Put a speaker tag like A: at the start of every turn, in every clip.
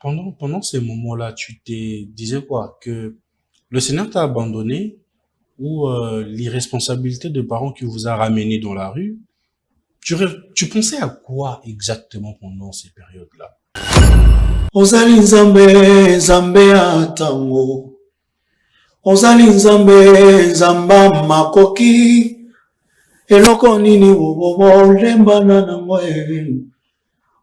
A: Pendant ces moments-là, tu te disais quoi? Que le Seigneur t'a abandonné ou l'irresponsabilité de parents qui vous a ramené dans la rue? Tu pensais à quoi exactement pendant ces périodes-là?
B: Ozali nzambe, nzambe atango. Ozali nzambe, nzamba makoki. Eloko nini bobo lembana na ngwe.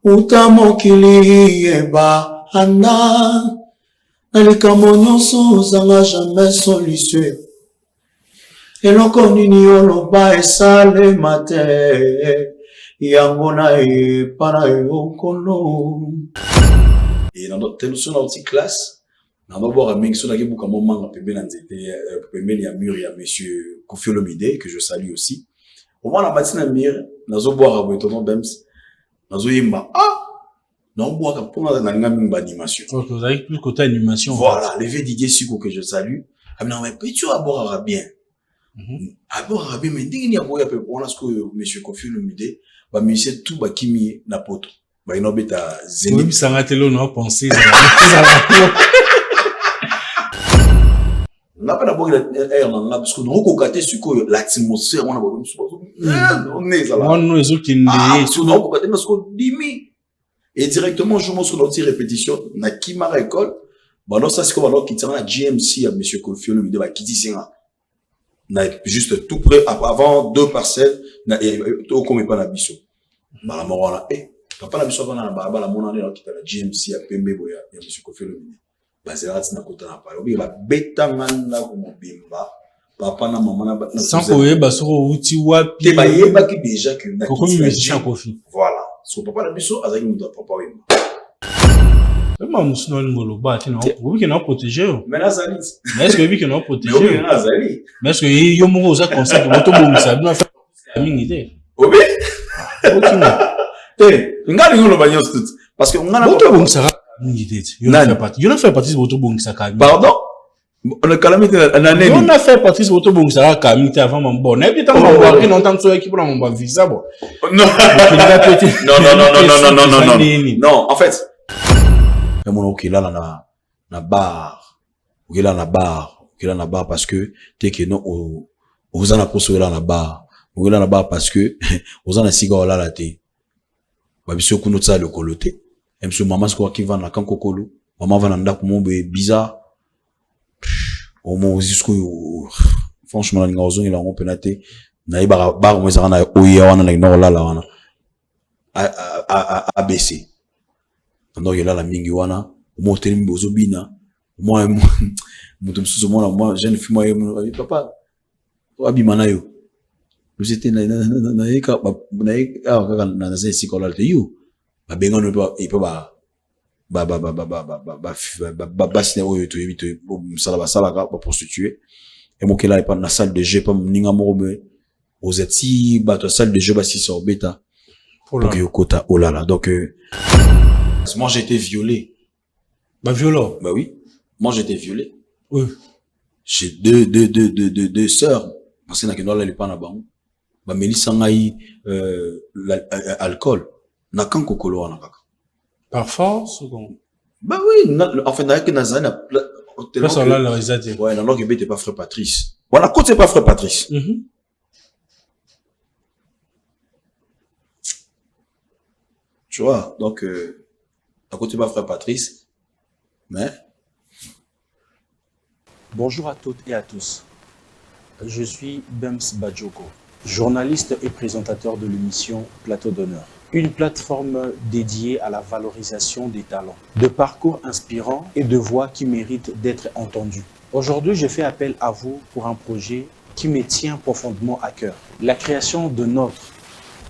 B: Uta mokili eba anda. Nalikambo nyonso zanga jamais solution. Eloko nini oloba esale mate. Yango na para yokono.
C: Et dans notre petite classe, dans notre boire à Ming, on a beaucoup de moments à Pembe il y a mur, il y a monsieur Kofi Olomide, que je salue aussi. Au moins, la matinée à mur, dans notre boire à Boitono Bems, dans notre yimba, dans boire à pour dans une animation.
A: Donc, vous avez plus côté animation.
C: Voilà, les vieux Didier Suko que je salue. Ah, mais non, mais petit à boire à bien. À boire à bien, mais dès qu'il y a boire à peu, on a ce que monsieur Kofi Olomide, bah, monsieur tout, bah, Kimi, Napoto. Bah, il n'a pas zénith.
A: Oui, ça m'a été l'on a pensé.
C: On n'a pas d'abord l'air dans là, parce que nous recocatez sur quoi l'atmosphère, on a besoin on est là.
A: On est autres qui ne
C: parce que nous recocatez parce qu'on dimi. Et directement, je montre notre répétition, na Kimara école, bah, non, ça, c'est comme alors qui tient la GMC à monsieur Kofi Olomide, bah, qui dit ça. Na juste tout près, avant 2 parcelles, na, au comme pas la bisso. Bah, la mort, là, papa la biso na ba la mona na kita la GMC ya Pembe boya ya monsieur Kofi Olomide bazela tina kota na pa obi ba betanga na ko mobimba papa na maman na
A: sans koye basoko uti wapi
C: te ba yeba ki déjà que na
A: ko musicien Kofi
C: voilà so papa la biso azaki muto papa wema
A: ma musino ngolo ba tina obi ke na protéger
C: mais na zali
A: mais est-ce que obi ke na protéger
C: mais obi na zali
A: mais est-ce que yo moko za concept boto bomisa bino fa mingi te
C: obi
A: okina
C: ngali ngolo banyo tout parce que ngana
A: boto bomisa mingi te yo na fait partie boto bomisa ka
C: pardon on a calamité na neni
A: on a fait partie boto bomisa ka mingi avant mon bon et puis tant mon boire non tant so équipe mon bon visa bon
C: non non en fait mon okila na bar okila na bar parce que t'es que non aux ana poso là na bar okila na bar parce que aux ana siga là la té babiso kuno tsa le koloté emso maman sko qui va na kan kokolo maman va na ndako mombe bizarre au moins jusqu'au franchement la ngazo il a on penaté na iba bar mo zana oya wana na no la wana ABC donc il a la mingi wana mo teli mbozo bina moi mutum suzo moi jeune fille moi papa abimana yo nous étions na eka na zesi kola te you ba benga no pa ipo ba sina oyo to yebito sala ka ba prostituer et mo kela pa na salle de jeu pa ninga mo me aux eti ba to salle de jeu ba si so beta donc yokota oh là là donc moi j'ai été violé
A: bah violent
C: bah oui moi j'ai été violé
A: oui
C: j'ai deux sœurs parce que na kendo la le pa na bango ba melisa ngai alcool na kan kokolo wana kaka
A: par force ou
C: bah oui en fait na que na zana
A: ça là la réalité
C: ouais non que bête pas frère Patrice voilà côté c'est pas frère Patrice tu vois donc à côté pas frère Patrice mais
D: bonjour à toutes et à tous. Je suis Bems Badjoko, journaliste et présentateur de l'émission Plateau d'honneur, une plateforme dédiée à la valorisation des talents, de parcours inspirants et de voix qui méritent d'être entendues. Aujourd'hui, je fais appel à vous pour un projet qui me tient profondément à cœur, la création de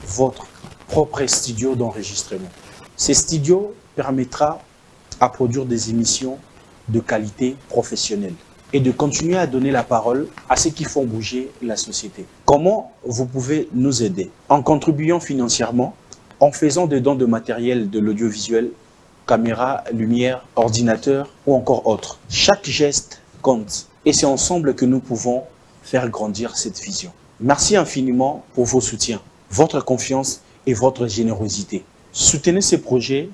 D: votre propre studio d'enregistrement. Ce studio permettra à produire des émissions de qualité professionnelle et de continuer à donner la parole à ceux qui font bouger la société. Comment vous pouvez nous aider? En contribuant financièrement, en faisant des dons de matériel de l'audiovisuel, caméra, lumière, ordinateur ou encore autre. Chaque geste compte et c'est ensemble que nous pouvons faire grandir cette vision. Merci infiniment pour vos soutiens, votre confiance et votre générosité. Soutenir ces projets,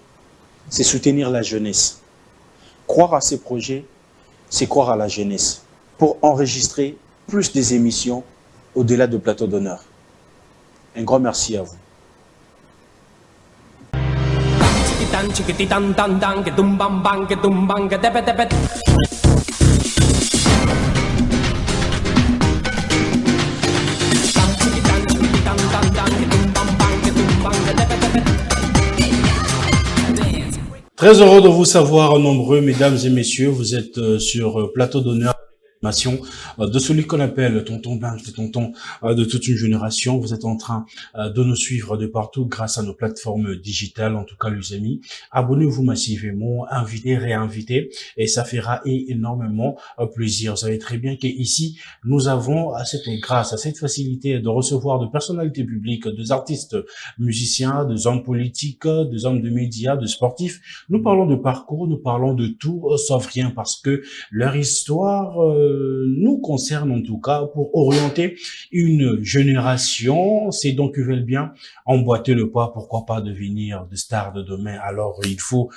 D: c'est soutenir la jeunesse. Croire à ces projets, c'est croire à la jeunesse. Pour enregistrer plus des émissions au-delà de Plateau d'honneur. Un grand merci à vous.
A: Très heureux de vous savoir nombreux, mesdames et messieurs. Vous êtes sur Plateau d'honneur de celui qu'on appelle tonton Blanc, le tonton de toute une génération. Vous êtes en train de nous suivre de partout grâce à nos plateformes digitales. En tout cas, les amis, abonnez-vous massivement, invitez, réinvitez, et ça fera énormément plaisir. Vous savez très bien qu'ici, nous avons cette grâce, cette facilité de recevoir de personnalités publiques, des artistes, musiciens, des hommes politiques, des hommes de médias, des sportifs. Nous parlons de parcours, nous parlons de tout sauf rien, parce que leur histoire nous concerne en tout cas pour orienter une génération. C'est donc, ils veulent bien emboîter le pas, pourquoi pas devenir des stars de demain. Alors il faut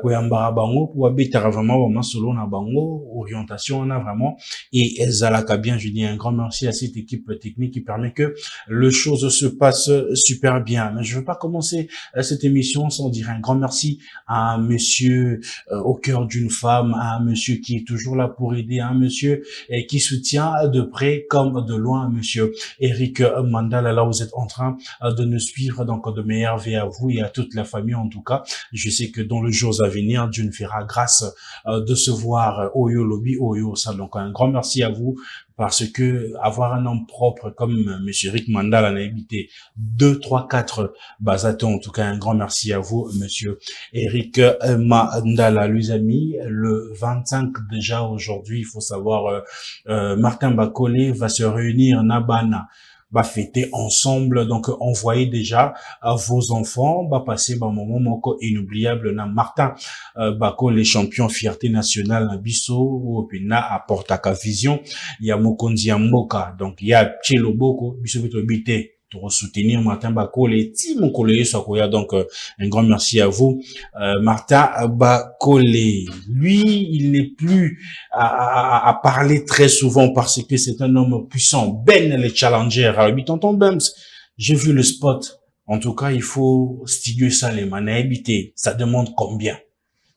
A: koyambara bango pour habiter vraiment selon la bango orientation on a vraiment, et Zalaka bien. Je dis un grand merci à cette équipe technique qui permet que les choses se passent super bien. Mais je veux pas commencer cette émission sans dire un grand merci à un monsieur au cœur d'une femme, à un monsieur qui est toujours là pour aider, à un monsieur qui soutient de près comme de loin, monsieur Eric Mandala. Là, vous êtes en train de nous suivre, donc de meilleurs vœux à vous et à toute la famille. En tout cas, je sais que dans les jours à venir, Dieu nous fera grâce de se voir Oyo Lobby, Oyo ça. Donc un grand merci à vous, parce que avoir un homme propre comme monsieur Eric Mandala a habité 2, 3, 4 Bazato. En tout cas, un grand merci à vous, monsieur Eric Mandala. Les amis, le 25 déjà aujourd'hui, il faut savoir, Martin Bakole va se réunir Nabana, va fêter ensemble. Donc envoyez déjà à vos enfants, va passer un moment moko inoubliable na Martin Bakole, les champions fierté nationale na biso ou pina à Portaka Vision, il y a Mokonzi ya Mboka, donc il y a Tcheloboko biso beto bité pour soutenir Martin Bakole, ti mon collègue Sokoya. Donc un grand merci à vous, Martin Bakole. Lui, il n'est plus à parler très souvent parce que c'est un homme puissant. Ben le challenger, alors tonton Bems, j'ai vu le spot. En tout cas, il faut stiguer ça les mains, habiter. Ça demande combien?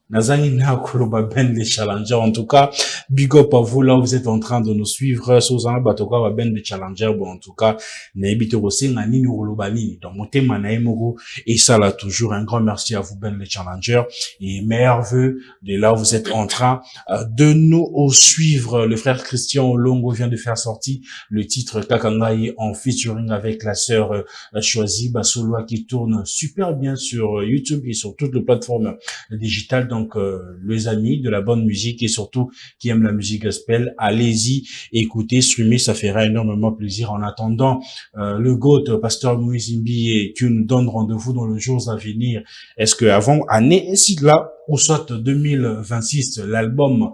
A: Nazani na koloba ben les challengers. En tout cas, big up à vous là, vous êtes en train de nous suivre. Sozana batoka wa ben les challengers. Bon, en tout cas, n'habite aussi nani ni koloba nini. Donc, monte manaïmoro. Et ça là, toujours un grand merci à vous ben les challengers. Et meilleurs vœux de là, vous êtes en train de nous suivre. Le frère Christian Longo vient de faire sortir le titre Kakangaï en featuring avec la sœur Choisi Basoloa, qui tourne super bien sur YouTube et sur toutes les plateformes digitales. Donc, les amis de la bonne musique et surtout qui aiment la musique gospel, allez-y, écoutez, streamez, ça fera énormément plaisir. En attendant, le GOAT, Pasteur Moïse Mbi, qui nous donne rendez-vous dans les jours à venir. Est-ce que avant année, ici là, ou soit 2026, l'album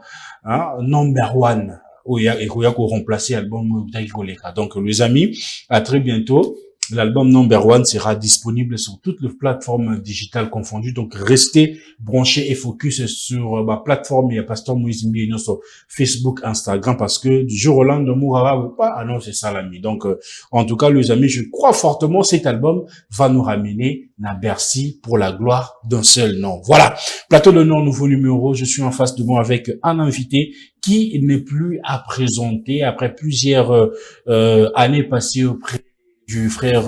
A: number one, où il y a qu'on remplacer l'album Daïkoleka. Donc, les amis, à très bientôt. L'album number one sera disponible sur toutes les plateformes digitales confondues. Donc, restez branchés et focus sur ma plateforme. Il y a Pasteur Moïse Mbi sur Facebook, Instagram, parce que du jour au lendemain, Mourara veut pas annoncer ça, l'ami. Donc, en tout cas, les amis, je crois fortement cet album va nous ramener à Bercy pour la gloire d'un seul nom. Voilà. Plateau de nom, nouveau numéro. Je suis en face de moi avec un invité qui n'est plus à présenter après plusieurs années passées auprès du frère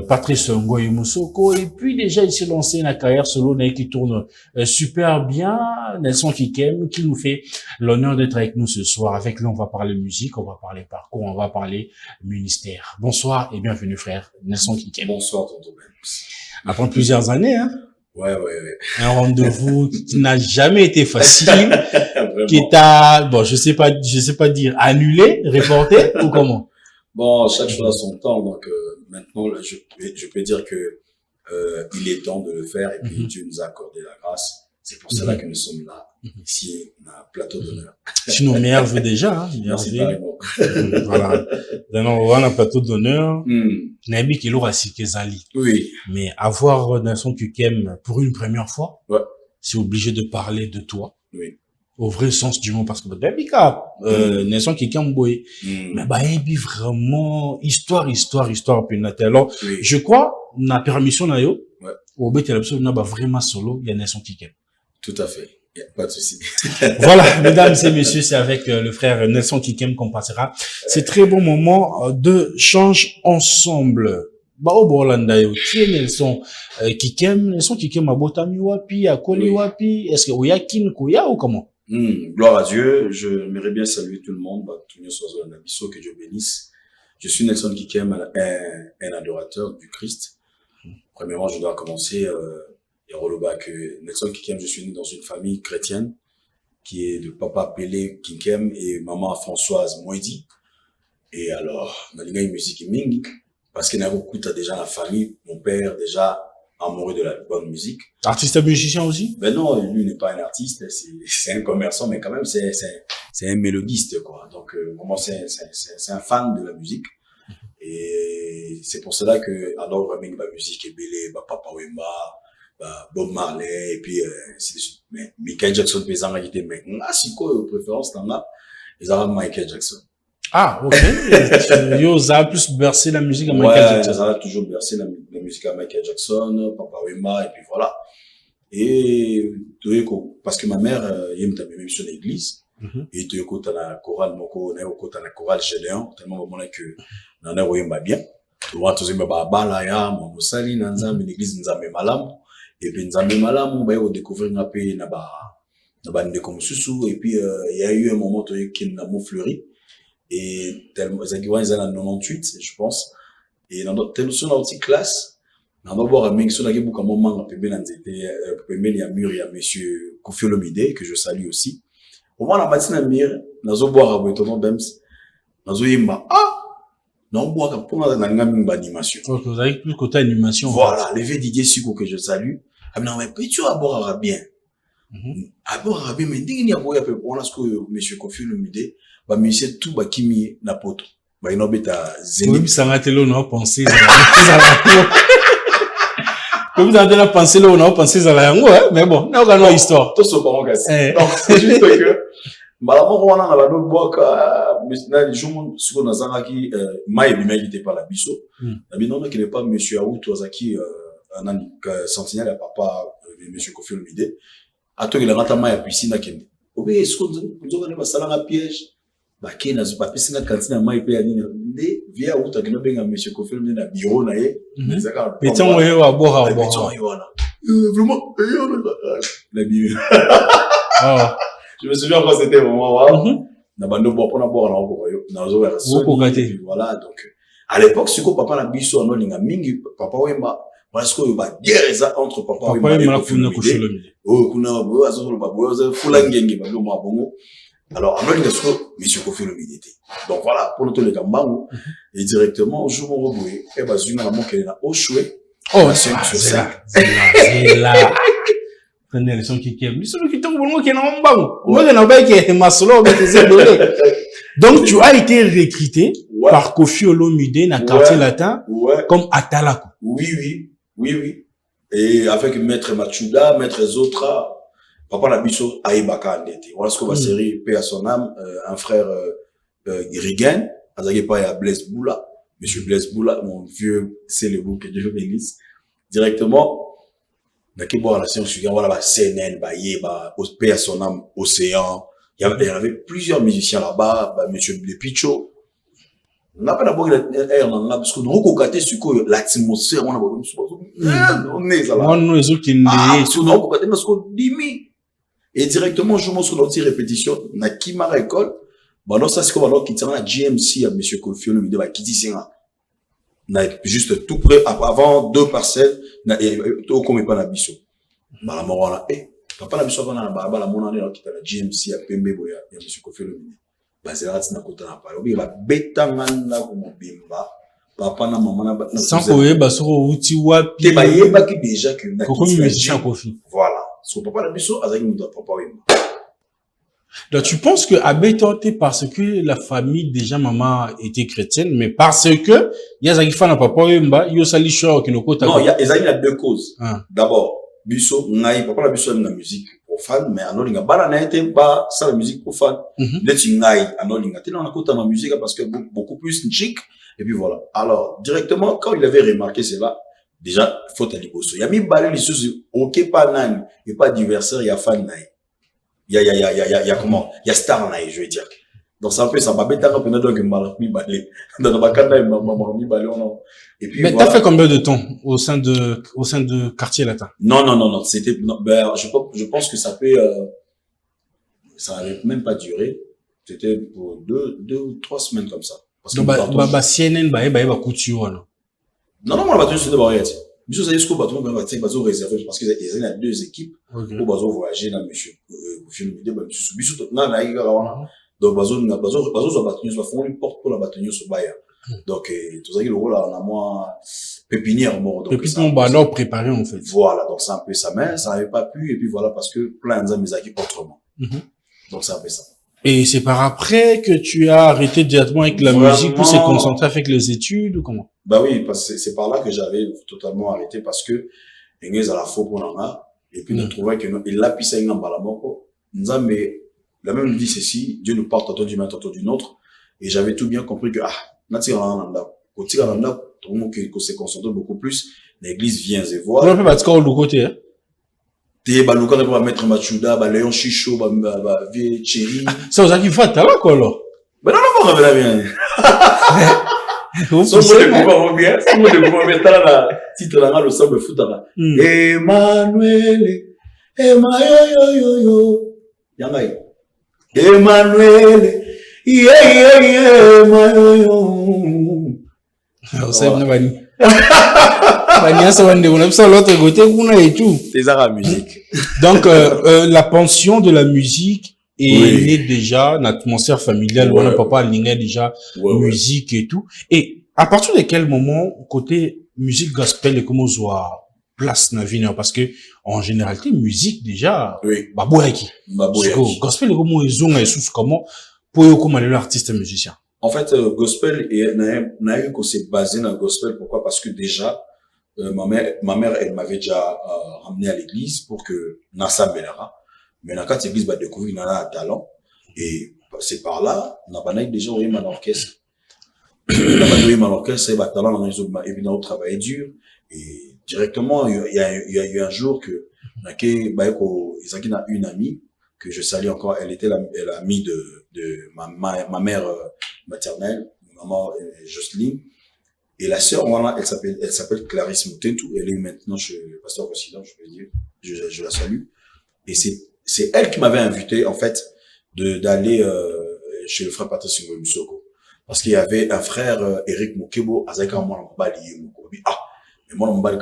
A: Patrice Ngoyi Moussoko, et puis déjà il s'est lancé dans la carrière solo qui tourne super bien. Nelson Kikem qui nous fait l'honneur d'être avec nous ce soir. Avec lui on va parler musique, on va parler parcours, on va parler ministère. Bonsoir et bienvenue frère Nelson Kikem.
C: Bonsoir tonton Bems.
A: Après plusieurs années, hein.
C: Ouais.
A: Un rendez-vous qui n'a jamais été facile, qui t'a, bon, je sais pas dire annulé, reporté ou comment?
C: Bon, chaque chose a son temps, donc maintenant je peux dire que il est temps de le faire, et puis Dieu nous a accordé la grâce. C'est pour cela que nous sommes là, ici, à Plateau d'honneur.
A: Sinon, meilleur vœu déjà, hein.
C: Merci carrément.
A: Voilà. Maintenant, on va à Plateau d'honneur. Nabi qui l'aura si Kezali.
C: Oui.
A: Mais avoir Nelson Kikem pour une première fois.
C: Ouais.
A: c'est obligé de parler de toi.
C: Oui.
A: Au vrai sens du mot, parce que Bika, Nelson Kikemboy, mais bah, et puis vraiment, histoire, pénate. Alors,
C: Oui.
A: je crois, na permission na yo,
C: Ouais.
A: au bet, il bah vraiment solo, il y a Nelson Kikem.
C: Tout à fait. Y a pas de souci.
A: Voilà, mesdames et messieurs, c'est avec le frère Nelson Kikem qu'on passera. C'est très bon moment de change ensemble. Bah, au Borlanda, yo, qui est Nelson Kikem? Nelson Kikem a botami wapi, a koli wapi? Est-ce que Oya Kin Koya ou comment?
C: Gloire à Dieu. Je aimerais bien saluer tout le monde. Bah, tout le monde soit dans l'abisso, que Dieu bénisse. Je suis Nelson Kikem, un adorateur du Christ. Premièrement, je dois commencer, que Nelson Kikem, je suis né dans une famille chrétienne qui est de papa Pelé Kikem et maman Françoise Moïdi. Et alors, on a une musique mingi parce qu'il y a beaucoup déjà la famille. Mon père, déjà, amoureux de la bonne musique.
A: Artiste et musicien aussi?
C: Ben non, lui n'est pas un artiste, c'est un commerçant, mais quand même, c'est un mélodiste, quoi. Donc, vraiment, c'est un fan de la musique. Et c'est pour cela que, alors, vraiment, la musique est belle, Papa Wemba, Bob Marley, et puis, mais Michael Jackson, pesant, il était, mais, si quoi, préférence, t'en as, ils ont Michael Jackson.
A: Ah, ok. Yo, ça a plus bercé la musique à Michael Jackson.
C: Ça a toujours bercé la musique à Michael Jackson, Papa Wemba, et puis voilà. Et, parce que ma mère, il aime même sur l'église. Et tu écoutes la chorale, moko, na écoute la chorale Gédéon, tellement bon que, nana Wemba bien. Tu vois, tu sais, bala ya, mon sali, nanzam, l'église nzambe malam. Et puis nzambe malam, bah, on découvre un peu, na ndeko susu. Et puis, il y a eu un moment, qui n'a mot fleuri. Et tellement, Zagiwan, ils en 98, je pense. Et dans notre petite classe, on va voir un mec sur la gueule, comme moment, il y a mur, il y a monsieur Kofi Olomide, que je salue aussi. Au moins, la matinée, mur, on va boire un peu, Bems, on va yimba, on va boire un peu, on va une animation.
A: Donc, vous avez plus côté animation.
C: Voilà, levé Didier Suko, que je salue. Ah, mais non, mais tu vas boire un bien. À boire un bien, mais dès qu'il y a boire un peu, on a ce que monsieur Kofi Olomide, bah, monsieur tout, bah, kimi, na poto. Bah, il y a bêta,
A: zénith. Oui, ça m'a été là, on a pensé, comme vous avez pensé là, on a pensé à la yango, mais bon, on a une histoire.
C: Tout ce parent cassé. Donc, c'est juste que, malheureusement, on a la boire, mais les gens, ce qu'on a zangaki, maï, mais qui était pas la bisso. La binona qui n'est pas monsieur Aout, Ozaki, un sentinelle à papa, monsieur Kofi Olomide. À toi, il a rentré maï à piscine à Kende. Oui, est-ce qu'on a pas ça dans piège? Bah, qui n'a pas pu s'en cantine à maï, à dîner. Via où t'as gagné bien monsieur Kofi Olomide na bureau, na ye.
A: Pétain, on est à boire, à
C: boire. Vraiment, la bible. Je me souviens quand c'était vraiment, na bando boire pour na boire, na ozo vers voilà, donc, à l'époque, ce que papa na biso, no linga mingi, papa Wemba, parce que, bah, guerre entre papa Wemba et Kofi Olomide. Oh, kuna, azo, bah, bozo, fulangenge, bah, lo, bongo. Alors, on a dit que monsieur Kofi Olomide était. Donc voilà, pour notre gambango, et directement, je me rebouille, et bah, zuna la monque, elle a ochoué.
A: Oh, c'est là. Prenez les sons qui kèment. Les sons qui tombent, bon, qui est en bas. Moi, je n'ai pas qui est masolo, mais c'est bon. Donc, tu as été recruté par Kofi Olomide dans le quartier latin, comme Atalako.
C: Oui. Et avec Maître Machuda, Maître Zotra, papa la biso Aïbaka Ndete. Voilà ce qu'on va série, paix à son âme, un frère, Irigen, Azagé à Blaise Boula, monsieur Blaise Boula, mon vieux célèbre que Dieu bénisse, directement, n'a qu'à boire la séance suivante, voilà, CNN, paix à son âme, Océan. Il y avait plusieurs musiciens là-bas, monsieur Blepicho. On n'a pas d'abord l'air dans là, parce que nous recocatons sur quoi l'atmosphère, on a on est là.
A: On est autres qui
C: parce que nous recocatons parce qu'on dimi. Et directement, je montre notre répétition, na Kimara école, non, ça c'est comme alors qui tient la GMC à monsieur Kofi Olomide, qui dit ça. Juste tout près, avant 2 parcelles, tout comme pas la biso. La mort là, papa la biso, on a la monnaie qui t'a la GMC à Pembe Boya, et monsieur Kofi Olomide. C'est là que tu as parlé. Papa na maman na
A: sans koye basoro uti wapi
C: te bayeba ki déjà que na
A: comme musicien Kofi.
C: Voilà. So papa na biso azaki muto papa wema.
A: Donc tu penses que abetonté parce que la famille déjà maman était chrétienne, mais parce que yazaki fana papa wemba yo sali choix kinoko ta.
C: Non, il y a 2 causes. D'abord, biso, ngai, papa la biso aime la musique profane, mais anolinga, bala na été ba, ça la musique profane. Neti ngai, anolinga, tellement on écoute ma musique parce que beaucoup plus chic, et puis voilà. Alors, directement, quand il avait remarqué cela, déjà, faut aller bosso. Il y a mis balé les choses, ok, pas nan, et pas d'adversaire, il y a fan naï. Il y a comment? Il y a star naï, je veux dire. Donc, c'est un peu ça. Ma bête, donc, mi balé. Dans ma canne, mi balé, et puis,
A: mais
C: voilà.
A: t'as fait combien de temps au sein de Quartier Latin?
C: Non, c'était, ben, je pense que ça peut, ça n'avait même pas duré. C'était pour 2 ou 3 semaines comme ça. Parce que,
A: bah, CNN, bah, couture, voilà.
C: Non, moi, la bataille, c'était barrière. Monsieur, ça y est, ce qu'on va tout le monde réservé parce qu'il y a 2 équipes pour bazo voyager dans monsieur, film vidéo, bah, monsieur, biso, non, là, il y a, donc, bazo, so bâtonnier, so font une porte pour la bâtonnier, so baya. Donc, tout ça, il y a le rôle, on a moins, pépinière, mort.
A: Pépinière, bah, alors, préparé, en fait.
C: Voilà, donc, c'est un peu ça, mais ça n'avait pas pu, et puis voilà, parce que plein de mes acquis autrement. Donc, c'est un peu ça.
A: Et c'est par après que tu as arrêté directement avec la musique pour se concentrer avec les études ou comment?
C: Bah oui, parce que c'est par là que j'avais totalement arrêté parce que, à la fois pour l'anga, et puis de trouver que il a pissé un balamoko, mais la même dit ceci, Dieu nous parle tantôt du matin, tantôt d'une autre, et j'avais tout bien compris que, nati randa, côté randa, tout le monde que s'est concentré beaucoup plus, l'église vient et voit.
A: On peut pas dire le côté, hein?
C: T'es balouka de pour mettre machuda, ba léon chicho, ba vie chéri.
A: Ça vous a dit fata là quoi alors?
C: Ben non, bien bien. Son mot de pouvoir bien, son mot de pouvoir mettre là titre là le sable foutara. Emmanuel, yo. Yangai. Emmanuel,
A: Vous savez bani. Bani ça vende on a ça l'autre côté on a et tout.
C: Les arts à musique.
A: Donc la pension de la musique est née déjà une atmosphère familiale où papa lignait déjà musique et tout. Et à partir de quel moment côté musique gospel et comment soit place na vie parce que en généralité musique déjà baboyaki. Gospel et comment ils ont et sous comment pour comment l'artiste musicien.
C: En fait, gospel et n'a eu qu'on s'est basé dans le gospel. Pourquoi? Parce que déjà, ma mère, elle m'avait déjà ramené à l'église pour que Nassa Belara. Mais dans cette église, bah, découvrir Nana un talent. Et c'est par là, n'a pas déjà oublié mon orchestre. N'a pas oublié mon orchestre, c'est bah, talent dans les autres, évidemment, travailler dur. Et directement, il y a eu un jour que, ils ont une amie, que je salue encore, elle était l'amie de ma mère, maternelle, maman Jocelyne, et la sœur, voilà, elle s'appelle Clarisse Moutentou, elle est maintenant chez le pasteur Président, je peux dire, je la salue, et c'est elle qui m'avait invité, en fait, d'aller, chez le frère Patrice Ngouemsoko, parce qu'il y avait un frère, Eric Mokebo, Azaka, moi, mais moi, on va le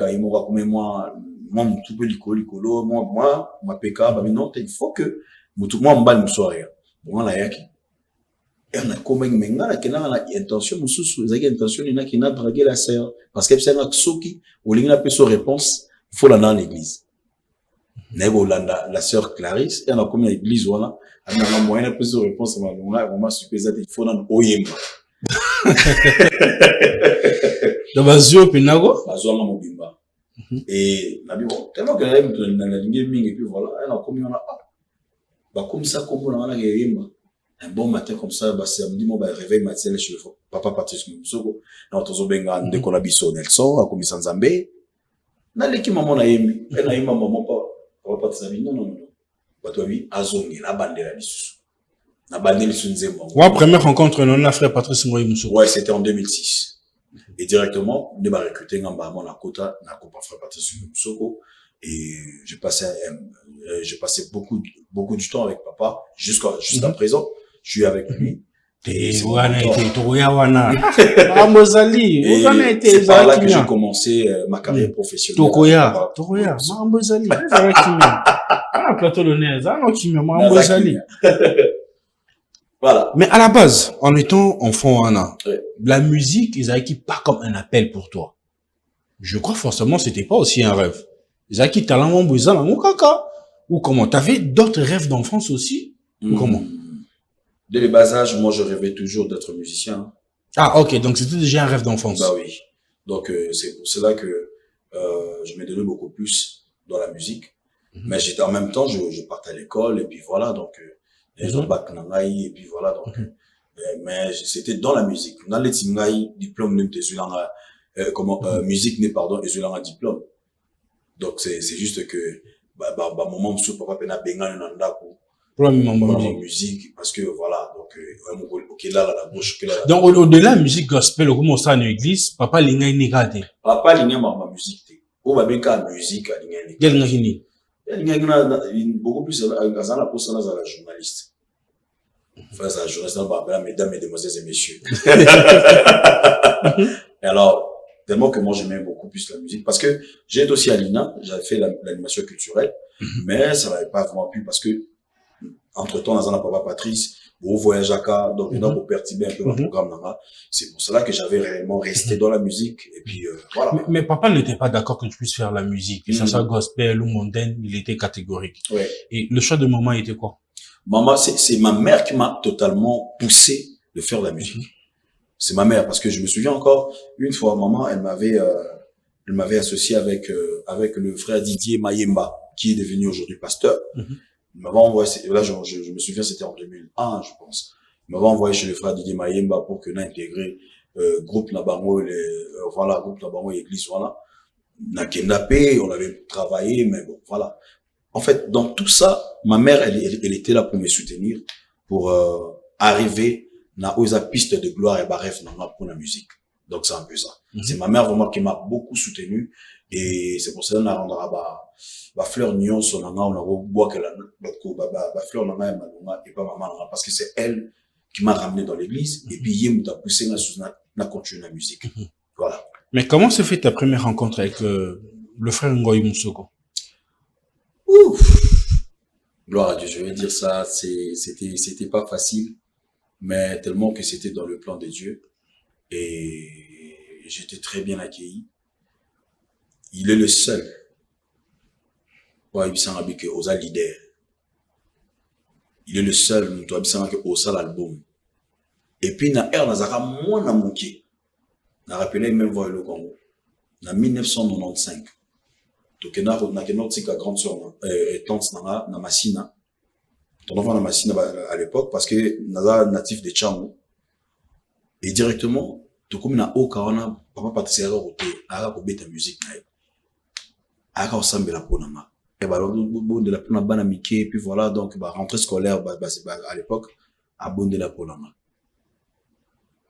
C: moi, tout peu l'icolo, moi, ma PK, bah, mais non, il faut que, moi, on va le soirée. Bon, là, yaki. Et on a comme une intention, intention, il a dragué la sœur. Parce que c'est un soki, ou il a son réponse, il faut l'amener dans l'église. La sœur Clarisse, et on a comme une église, voilà. On a moyen de son réponse, on a super, il faut dans l'Oyemba.
A: Dans Bazio, Penago?
C: Bazio, on a Mobimba. Et, bon, tellement que la gaming, et puis voilà, on a comme, comme ça, comme on a un bon matin comme ça, bah, samedi, moi, bah, réveil matin, chez le papa Patrice Ngouemsoko. Na otozo benga ndeko na biso Nelson, akomisa Nzambe. Na leki maman na yemi. Na yemi maman papa Patrice non. Bato bi azongi na bandela lisusu. Na bandela lisusu nzembo.
A: Wa première rencontre non na frère Patrice Ngouemsoko.
C: Ouais, c'était en 2006. Et directement, on m'a recruté ngamba mon akota na kopa frère Patrice Ngouemsoko. Et j'ai passé beaucoup du temps avec papa jusqu'à présent. Je suis avec lui.
A: Et c'est par là
C: que j'ai commencé ma carrière professionnelle.
A: Tokoya, Mambozali. Plateau d'honneur, voilà. Mais à la base, en étant enfant, la musique, ils avaient pas comme un appel pour toi. Je crois forcément c'était pas aussi un rêve. Ils avaient talent ou comment? T'avais d'autres rêves d'enfance aussi? Ou comment?
C: Dès le bas âge, moi, je rêvais toujours d'être musicien.
A: Ah, ok. Donc, c'était déjà un rêve d'enfance.
C: Bah oui. Donc, c'est pour cela que je m'ai donné beaucoup plus dans la musique. Mais j'étais en même temps, je partais à l'école, et puis voilà, donc, les autres bac nangai, et puis voilà, donc, mais c'était dans la musique. Dans les tingai, diplôme, musique n'est, pardon, et un diplôme. Donc, c'est juste que, moment où papa pena benga nanda
A: Pour la
C: musique, parce que voilà, donc, ok, là, la bouche,
A: donc, au-delà de la musique gospel, comment ça en église, papa linga inégate.
C: Papa linga ma musique, ou ba benga musique, linga
A: fini.
C: Beaucoup plus, à la poste, à la journaliste. Enfin, ça, journaliste, mesdames, mesdemoiselles et messieurs. Et alors, tellement que moi, j'aimais beaucoup plus la musique, parce que j'ai été aussi à l'INA, j'avais fait l'animation culturelle, mais ça n'avait pas vraiment pu, parce que, entre-temps, dans un papa Patrice, au voyage à Ka, donc, pour perturber un peu le programme là-bas, c'est pour cela que j'avais réellement resté dans la musique, et puis, voilà.
A: Mais papa n'était pas d'accord que tu puisses faire la musique, que ça soit gospel ou mondaine, il était catégorique.
C: Ouais.
A: Et le choix de maman était quoi?
C: Maman, c'est ma mère qui m'a totalement poussé de faire la musique. C'est ma mère, parce que je me souviens encore, une fois, maman, elle m'avait associé avec le frère Didier Mayemba, qui est devenu aujourd'hui pasteur. Il m'avait envoyé, là, je me souviens, c'était en 2001, je pense. Il m'avait envoyé chez le frère Didier Mayemba pour que n'a intégré, groupe Nabango, groupe Nabango et église, voilà. Na Kendapé, on avait travaillé, mais bon, voilà. En fait, dans tout ça, ma mère, elle était là pour me soutenir, pour, arriver na oza piste de gloire et baref pour la musique. Donc c'est un peu ça. C'est ma mère vraiment qui m'a beaucoup soutenu, et c'est pour ça qu'on a rendra fleur nion son on a bois que la fleur nanga et pas maman, parce que c'est elle qui m'a ramené dans l'église, et puis il m'a poussé na continuer la musique. Voilà.
A: Mais comment se fait ta première rencontre avec le frère Ngoyi Moussoko?
C: Gloire à Dieu, je vais dire ça, c'était pas facile, mais tellement que c'était dans le plan de Dieu, et j'étais très bien accueilli. Il est le seul. Il est le seul qui osa l'album. Et puis na air nazaka moi na moké. Na rappelé même voir le Congo. Na 1995. Donc na tika grande sœur tante na Massina. Ton enfant na Massina à l'époque, parce que naza natif de Tchango. Et directement, to comme na Okawana, papa Patricia roté, ara ko beta musique na. Ara ensemble la ponama. Et bah de la pona bana Mickey, et puis voilà, donc rentrée scolaire à l'époque, à bon de la ponama.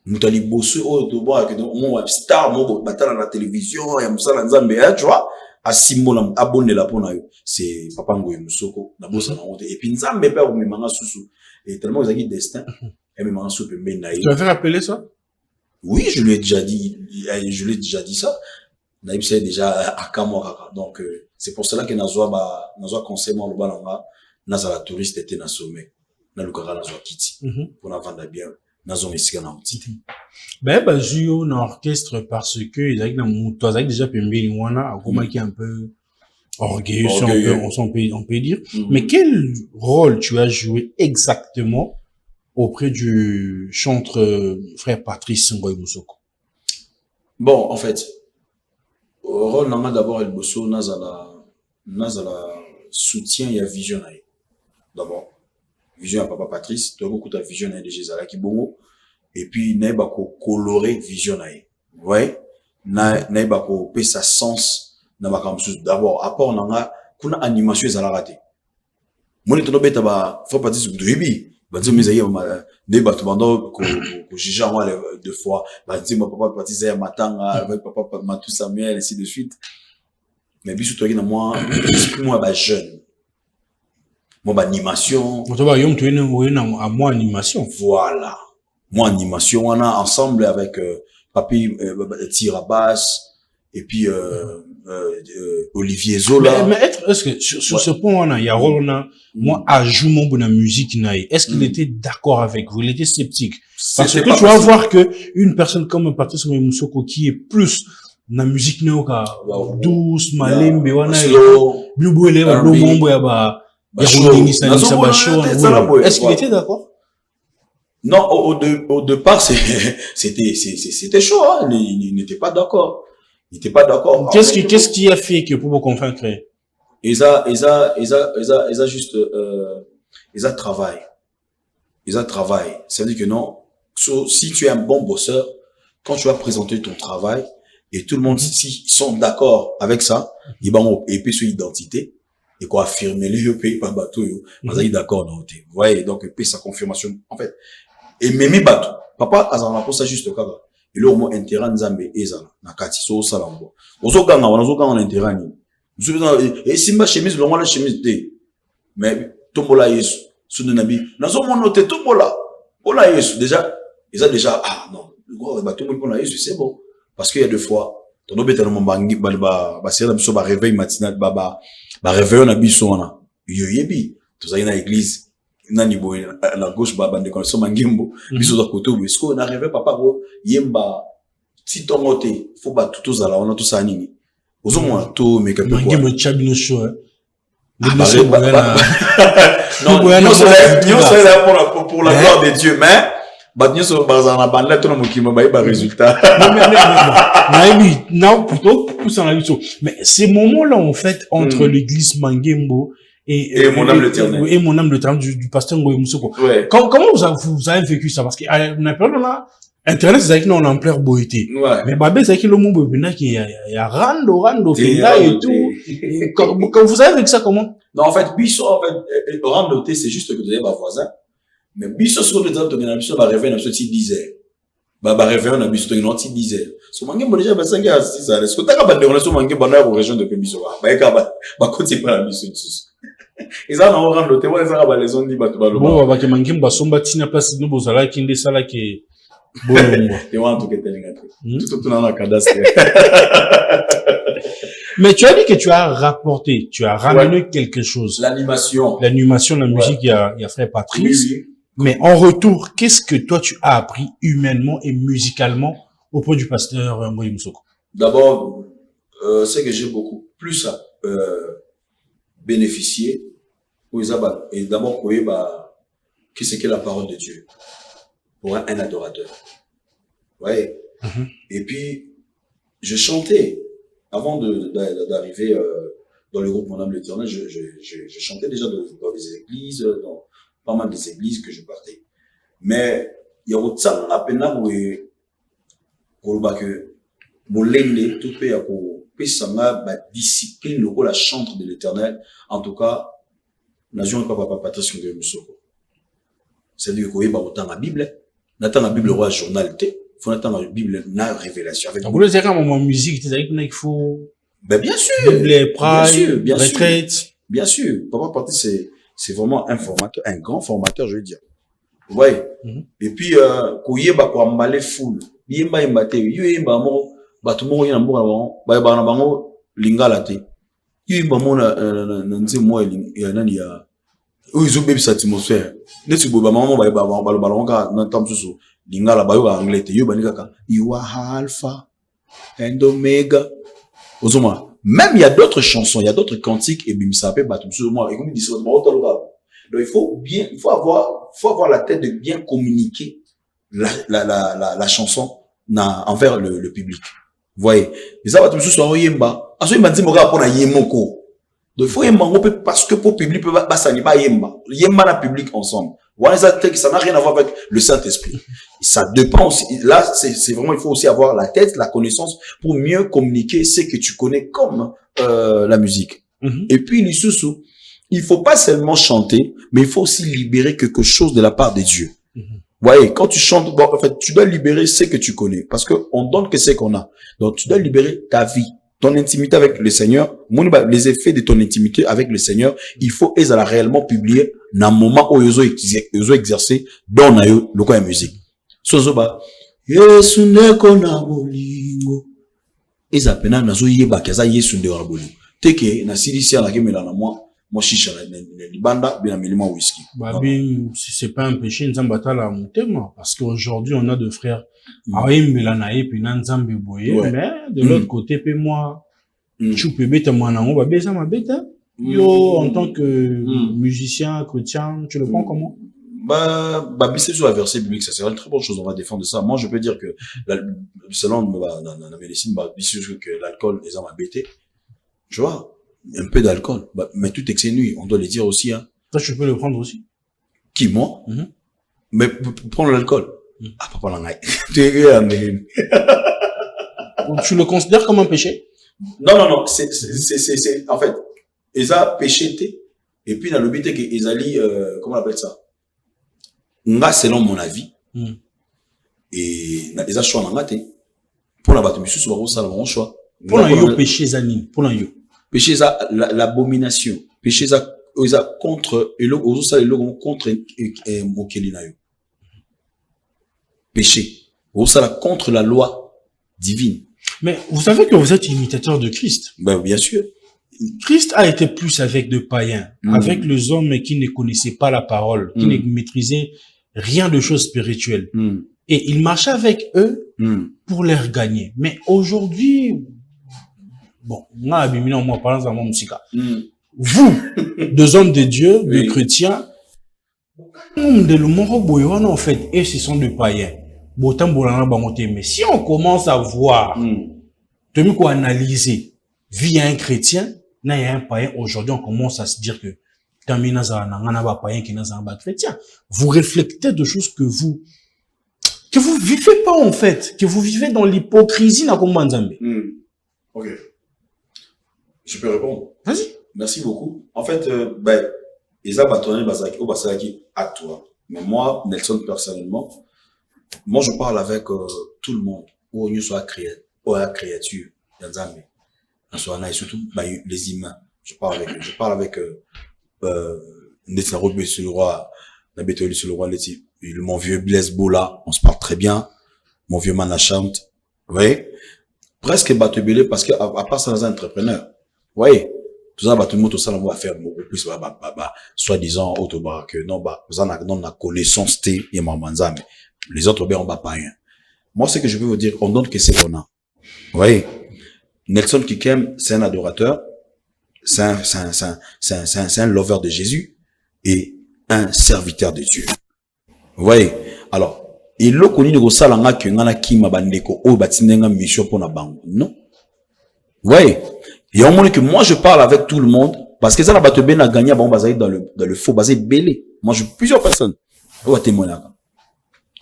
C: Nous t'allons bosser de bois que mon star, mon bataille à la télévision, et à Moussa Nzambe, tu vois, à Simon abonné la pona, c'est Papa Ngoyi Moussoko, na bossa na honte. Et puis Nzambe père me manga sousou. Et tellement ils ont dit destin, et me manga sous ben naïf.
A: Tu as fait rappeler ça?
C: Oui, je lui ai déjà dit ça. Naïf c'est déjà à Kamoraka. Donc, c'est pour cela que Nazwa conseil moi le balanga, Nazala touriste était na sommet. Na lukara Nazwa kiti. Pour na vendre bien. Nazon esika na mtiti.
A: Ben, jouer na orchestre parce que ils avaient déjà pembé wana, akoma qui est un peu orgueilleux, on peut dire. Mais quel rôle tu as joué exactement auprès du chanteur frère Patrice Ngoyi Moussoko?
C: Bon, en fait, au rôle normal d'abord el bosso nazala soutien et vision. D'abord vision à papa Patrice, tu as beaucoup de vision de Jézala qui bongo, et puis naïba ko coloré vision vous voyez, naïba ko pe sa sens na makamsu. D'abord apport nanga kuna animation ezala raté. Moni to beta ba faut Patrice budoyebi banzo misaye ma débat to bando ko jija moi deux fois banzo ma papa Patrice ya matanga avec papa Matou Samuel ainsi de suite. Mais biso to na moi esprit moi ba jeune. Moi, animation.
A: Moi, animation.
C: Voilà. Moi, animation, on a ensemble avec Papi Tirabas et puis Olivier Zola.
A: Mais est-ce que sur ce point, il y a moi, ajoute mon bonne musique, est-ce qu'il était d'accord avec vous? Il était sceptique. Parce que tu vas voir que une personne comme Patrice Moussoko qui est plus na musique douce, malembe, est-ce qu'il était d'accord?
C: Non, au départ, c'était chaud, hein. Il n'était pas d'accord. Il n'était pas d'accord.
A: Qu'est-ce qui a fait que pour vous convaincre?
C: Ils a juste, ils a travail. Ils a travail. Ça veut dire que non, si tu es un bon bosseur, quand tu vas présenter ton travail, et tout le monde, s'ils sont d'accord avec ça, ils vont épée sur l'identité, et quoi, affirmer les pays par bateau, ils sont d'accord, non, vous voyez, donc, épée sa confirmation, en fait. Et même bateau. Papa, azana pour ça juste kaka. Et là, au moins, intérêt nzambe, ezala, na kati, so, salambo. Ozo ganga, on intérêt ni. Et si ma chemise, l'on a la chemise, mais, tombola yesu, sous de nabi, nazo monote, tombola, bola yesu, déjà, ils ont déjà, ah, non, le gros, bah, tombola pour la yesu, c'est bon. Parce qu'il y a deux fois, ton obé tellement bangi, c'est la biso, réveil matinal, réveil, on a biso, on a, yebi, tout ça, il y a une église, nani boy la gauche bande connexion mangimbo biso da côté où est-ce qu'on arrive papa go yemba si tomote faut ba tout aux ala on a tout ça nini ozomo to mais quelque quoi
A: mangimbo chabino show
C: non non c'est là pour la gloire de Dieu mais ba nyoso bazana bande to na mukima ba résultat
A: non plutôt plus en avis mais ces moments là en fait entre l'église Mangimbo et
C: mon âme l'éternel.
A: Et mon âme l'éternel du pasteur Ngoye Moussoko.
C: Ouais.
A: Comment vous avez vécu ça? Parce que, on a peur là, Internet, c'est qu'il y a en plein boité.
C: Ouais.
A: Mais Babé, c'est qu'il y a le monde, il y a rando, fenda et tout. Quand vous avez vécu ça, comment?
C: Non, en fait, biso, en fait, rando, c'est juste que vous avez ma voisin. Mais biso, sur le temps, tu as biso, va réveiller, on a 10 heures. Bah, réveiller, on a biso, tu as 10 heures. So, Mangimbo, déjà, 5 heures à 6 heures. Est-ce que tu as pas de relation, Mangimbo, dans la région de biso? Bah, quand c'est pas la biso, ils ont rendu le témoin, ils ont les zones libres.
A: Bon, bah, que Mangimbo, somba, tina place, nous, bozala, kinde, sala, qui bon,
C: tu vois, en tout cas, tout dans la cadastre.
A: Mais tu as dit que tu as rapporté, tu as ramené quelque chose.
C: L'animation.
A: L'animation, la musique, il y a frère Patrice.
C: Oui.
A: Mais en retour, qu'est-ce que toi, tu as appris humainement et musicalement auprès du pasteur Ngoye Moussoko?
C: D'abord, c'est que j'ai beaucoup plus bénéficié. Et d'abord, qu'est-ce qu'est la parole de Dieu pour un adorateur. Ouais. Et puis, je chantais avant d'arriver dans le groupe Mon âme l'éternel. Je chantais déjà dans les églises, dans pas mal des églises que je partais. Mais il y a autre ça, à peine là où que molende tout fait pour discipline le rôle à chantre de l'éternel. En tout cas, nation pas papa Patrice Ngoye Moussoko. C'est-à-dire qu'il y a autant la Bible. N'attend la Bible roi journal T. Faut attendre la Bible na révélation. Avec
A: vous voulez dire qu'à un moment musique, tu sais qu'il faut.
C: Ben bien sûr.
A: Bible, pride,
C: bien
A: retraite.
C: Sûr. Bien sûr. Papa Patrice c'est vraiment un formateur, un grand formateur, je veux dire. Vous voyez. Et puis koyeba ko ambalé full. Yemba yembate, yemba mo batumo yina mboka ba ba na bango lingala te. Yemba mo na nzi mo ya nani ya ils ont baby cette atmosphère. Neti bo ba maman ba balonga na tamsusu lingala ba yo anglais te yo ba nikaka you are alpha and omega. Ozoma même il y a d'autres chansons, il y a d'autres cantiques et bimsa pe batumsusu moi et comme dit ça donc il faut avoir la tête de bien communiquer la chanson envers le public. Vous voyez, les ça batumsusu so yemba aso yemba nzimoka pour na yemoko. Donc, il faut yemba parce que pour le public, ça n'est pas yemba. Yemba la public ensemble. Voilà, ça n'a rien à voir avec le Saint-Esprit. Ça dépend aussi. Là, c'est vraiment, il faut aussi avoir la tête, la connaissance pour mieux communiquer ce que tu connais comme, la musique. Et puis, l'issoussou, il faut pas seulement chanter, mais il faut aussi libérer quelque chose de la part de Dieu. Vous voyez, quand tu chantes, bon, en fait, tu dois libérer ce que tu connais. Parce que on donne que ce qu'on a. Donc, tu dois libérer ta vie. Ton intimité avec le Seigneur, les effets de ton intimité avec le Seigneur, il faut la réellement publier dans le moment où ils ont exercé dans le coin de musique. Sozoba, Yesu ndeko na bolingo. Eza pena nazo yeba kaza Yesu ndeko na bolingo. Teke na silisia na kemela na moi chicha na libanda bien milima whisky.
A: Babi, si c'est pas un péché, nzambata la mutema parce qu'aujourd'hui on a deux frères. Aïmbela na epi na nzambe boye, mais de l'autre côté pe moi choupe beta mwanango ba beza ma beta. Yo en tant que musicien chrétien, tu le prends comment?
C: C'est sur la verset biblique, ça c'est une très bonne chose, on va défendre ça. Moi je peux dire que selon la médecine que l'alcool est ma bêté. Tu vois, Un peu d'alcool. Bah, mais tout excès nuit, on doit le dire aussi, hein.
A: Toi, tu peux le prendre aussi.
C: Qui, moi? Mais prendre l'alcool. Ah, papa, l'angaï.
A: Tu le considères comme un péché?
C: Non, c'est, en fait, ils ont péché, et puis, dans le but, qu'ils allaient, comment on appelle ça? Nga, selon mon avis, et, ils ont choix dans la pour la battre, mais sous ça, on choix.
A: Pour l'en péché, Zanine. Pour l'en
C: péché, ça, l'abomination. Péché, ça, ils ont contre, et l'autre, ça, ils ont contre, Mokeli na yo. Péché. Ça, contre la loi divine.
A: Mais vous savez que vous êtes imitateur de Christ.
C: Ben, bien sûr.
A: Christ a été plus avec de païens, avec les hommes qui ne connaissaient pas la parole, qui ne maîtrisaient rien de choses spirituelles. Et il marchait avec eux pour les gagner. Mais aujourd'hui, bon, moi, par exemple, vous, deux hommes de Dieu, deux chrétiens, en fait, et ce sont des païens. Mais si on commence à voir, analyser via un chrétien, il y a un païen, aujourd'hui on commence à se dire que vous réfléchissez de choses que vous vivez pas en fait, que vous vivez dans l'hypocrisie.
C: Ok. Je peux répondre?
A: Vas-y.
C: Merci beaucoup. En fait, ben, ils ont bâtonné Basaki à toi. Mais moi, Nelson, personnellement, moi, je parle avec tout le monde. Où nous soit créature, surtout les humains. Je parle avec Nessarobe sur le roi, Nabetoli sur le roi, mon vieux Blaise Bola, on se parle très bien. Mon vieux Manachant, vous voyez? Presque Batebele parce que, à part ça, dans un entrepreneur. Vous voyez? Tout ça, tout le monde, tout ça, on va faire beaucoup plus, soi-disant, que non, vous en avez la connaissance, et mamanza, mais les autres, ben, on va pas rien. Moi, ce que je veux vous dire, on donne que c'est qu'on a. Vous voyez? Nelson Kikem, c'est un adorateur, c'est un lover de Jésus et un serviteur de Dieu. Vous voyez? Alors, il l'a connu de Salanga que ngana kima bandeko o batinenga mission pour na bango. Non? Vous voyez? Il y a un moment que moi je parle avec tout le monde parce que ça la bateau ben a gagné bon basé dans le faux basé belé. Moi je plusieurs personnes. On va témoigner.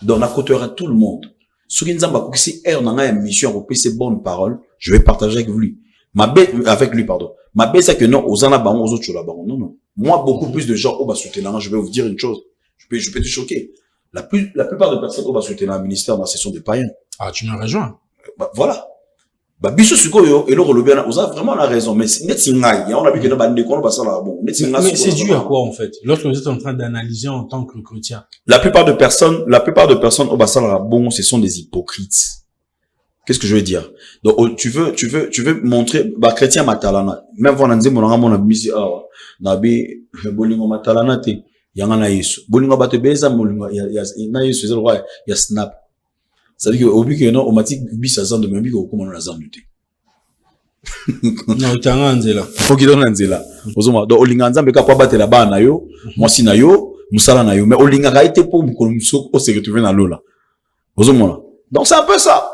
C: Donc on a côtoyé tout le monde. Ce qui nous a si on a une mission pour ces bonnes paroles, je vais partager avec lui. Avec lui pardon. Ma bête c'est que non aux ana bango aux autres là bango. Non. Moi beaucoup plus de gens au bas soutenir. Je vais vous dire une chose. Je peux te choquer. La plupart des personnes au bas soutenir un ministère dans ce sont des païens.
A: Ah, tu me rejoins.
C: Voilà. Biso suko et le bien on a vraiment la raison mais net singai on a vu que dans bande qu'on va ça là bon net singai
A: mais c'est dû à quoi en fait lorsque vous êtes en train d'analyser en tant que chrétien
C: la plupart de personnes au bas ça là bon ce sont des hypocrites. Qu'est-ce que je veux dire? Donc tu veux montrer chrétien matalana même on a dit mon misi na bi bolingo matalana te yanga na Yesu bolingo ba te beza bolingo ya na Yesu c'est le roi ya snap. Ça veut dire qu'au but que non, on m'a dit que bis à zan de même que comment on a zan lutter.
A: Non, t'as un là.
C: Faut qu'il donne un là. Ozoma, donc olinga nzambe ka kwa batela ba na yo, moi si na yo, musala na yo, mais olinga ka été pour mukolumso o se retrouver na lola. Ozoma. Donc c'est un peu ça.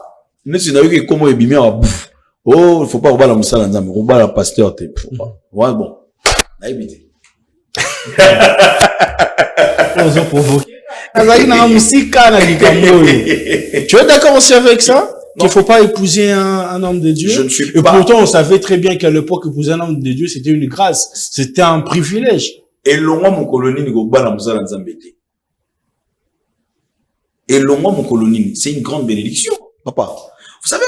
C: Ne si na yo que comment ebimé a bouffe. Oh, il faut pas rebala musala nzambe, rebala pasteur te. Ouais bon. Na ebité.
A: Ozo provoquer. Tu es d'accord aussi avec ça? Qu'il ne faut pas épouser un homme de Dieu?
C: Je ne suis
A: et
C: pas.
A: Pourtant, on savait très bien qu'à l'époque, épouser un homme de Dieu, c'était une grâce. C'était un privilège.
C: Et l'ongo mon colonie ni goba la musala nzambete. Et l'ongo mon colonie, c'est une grande bénédiction, papa. Vous savez,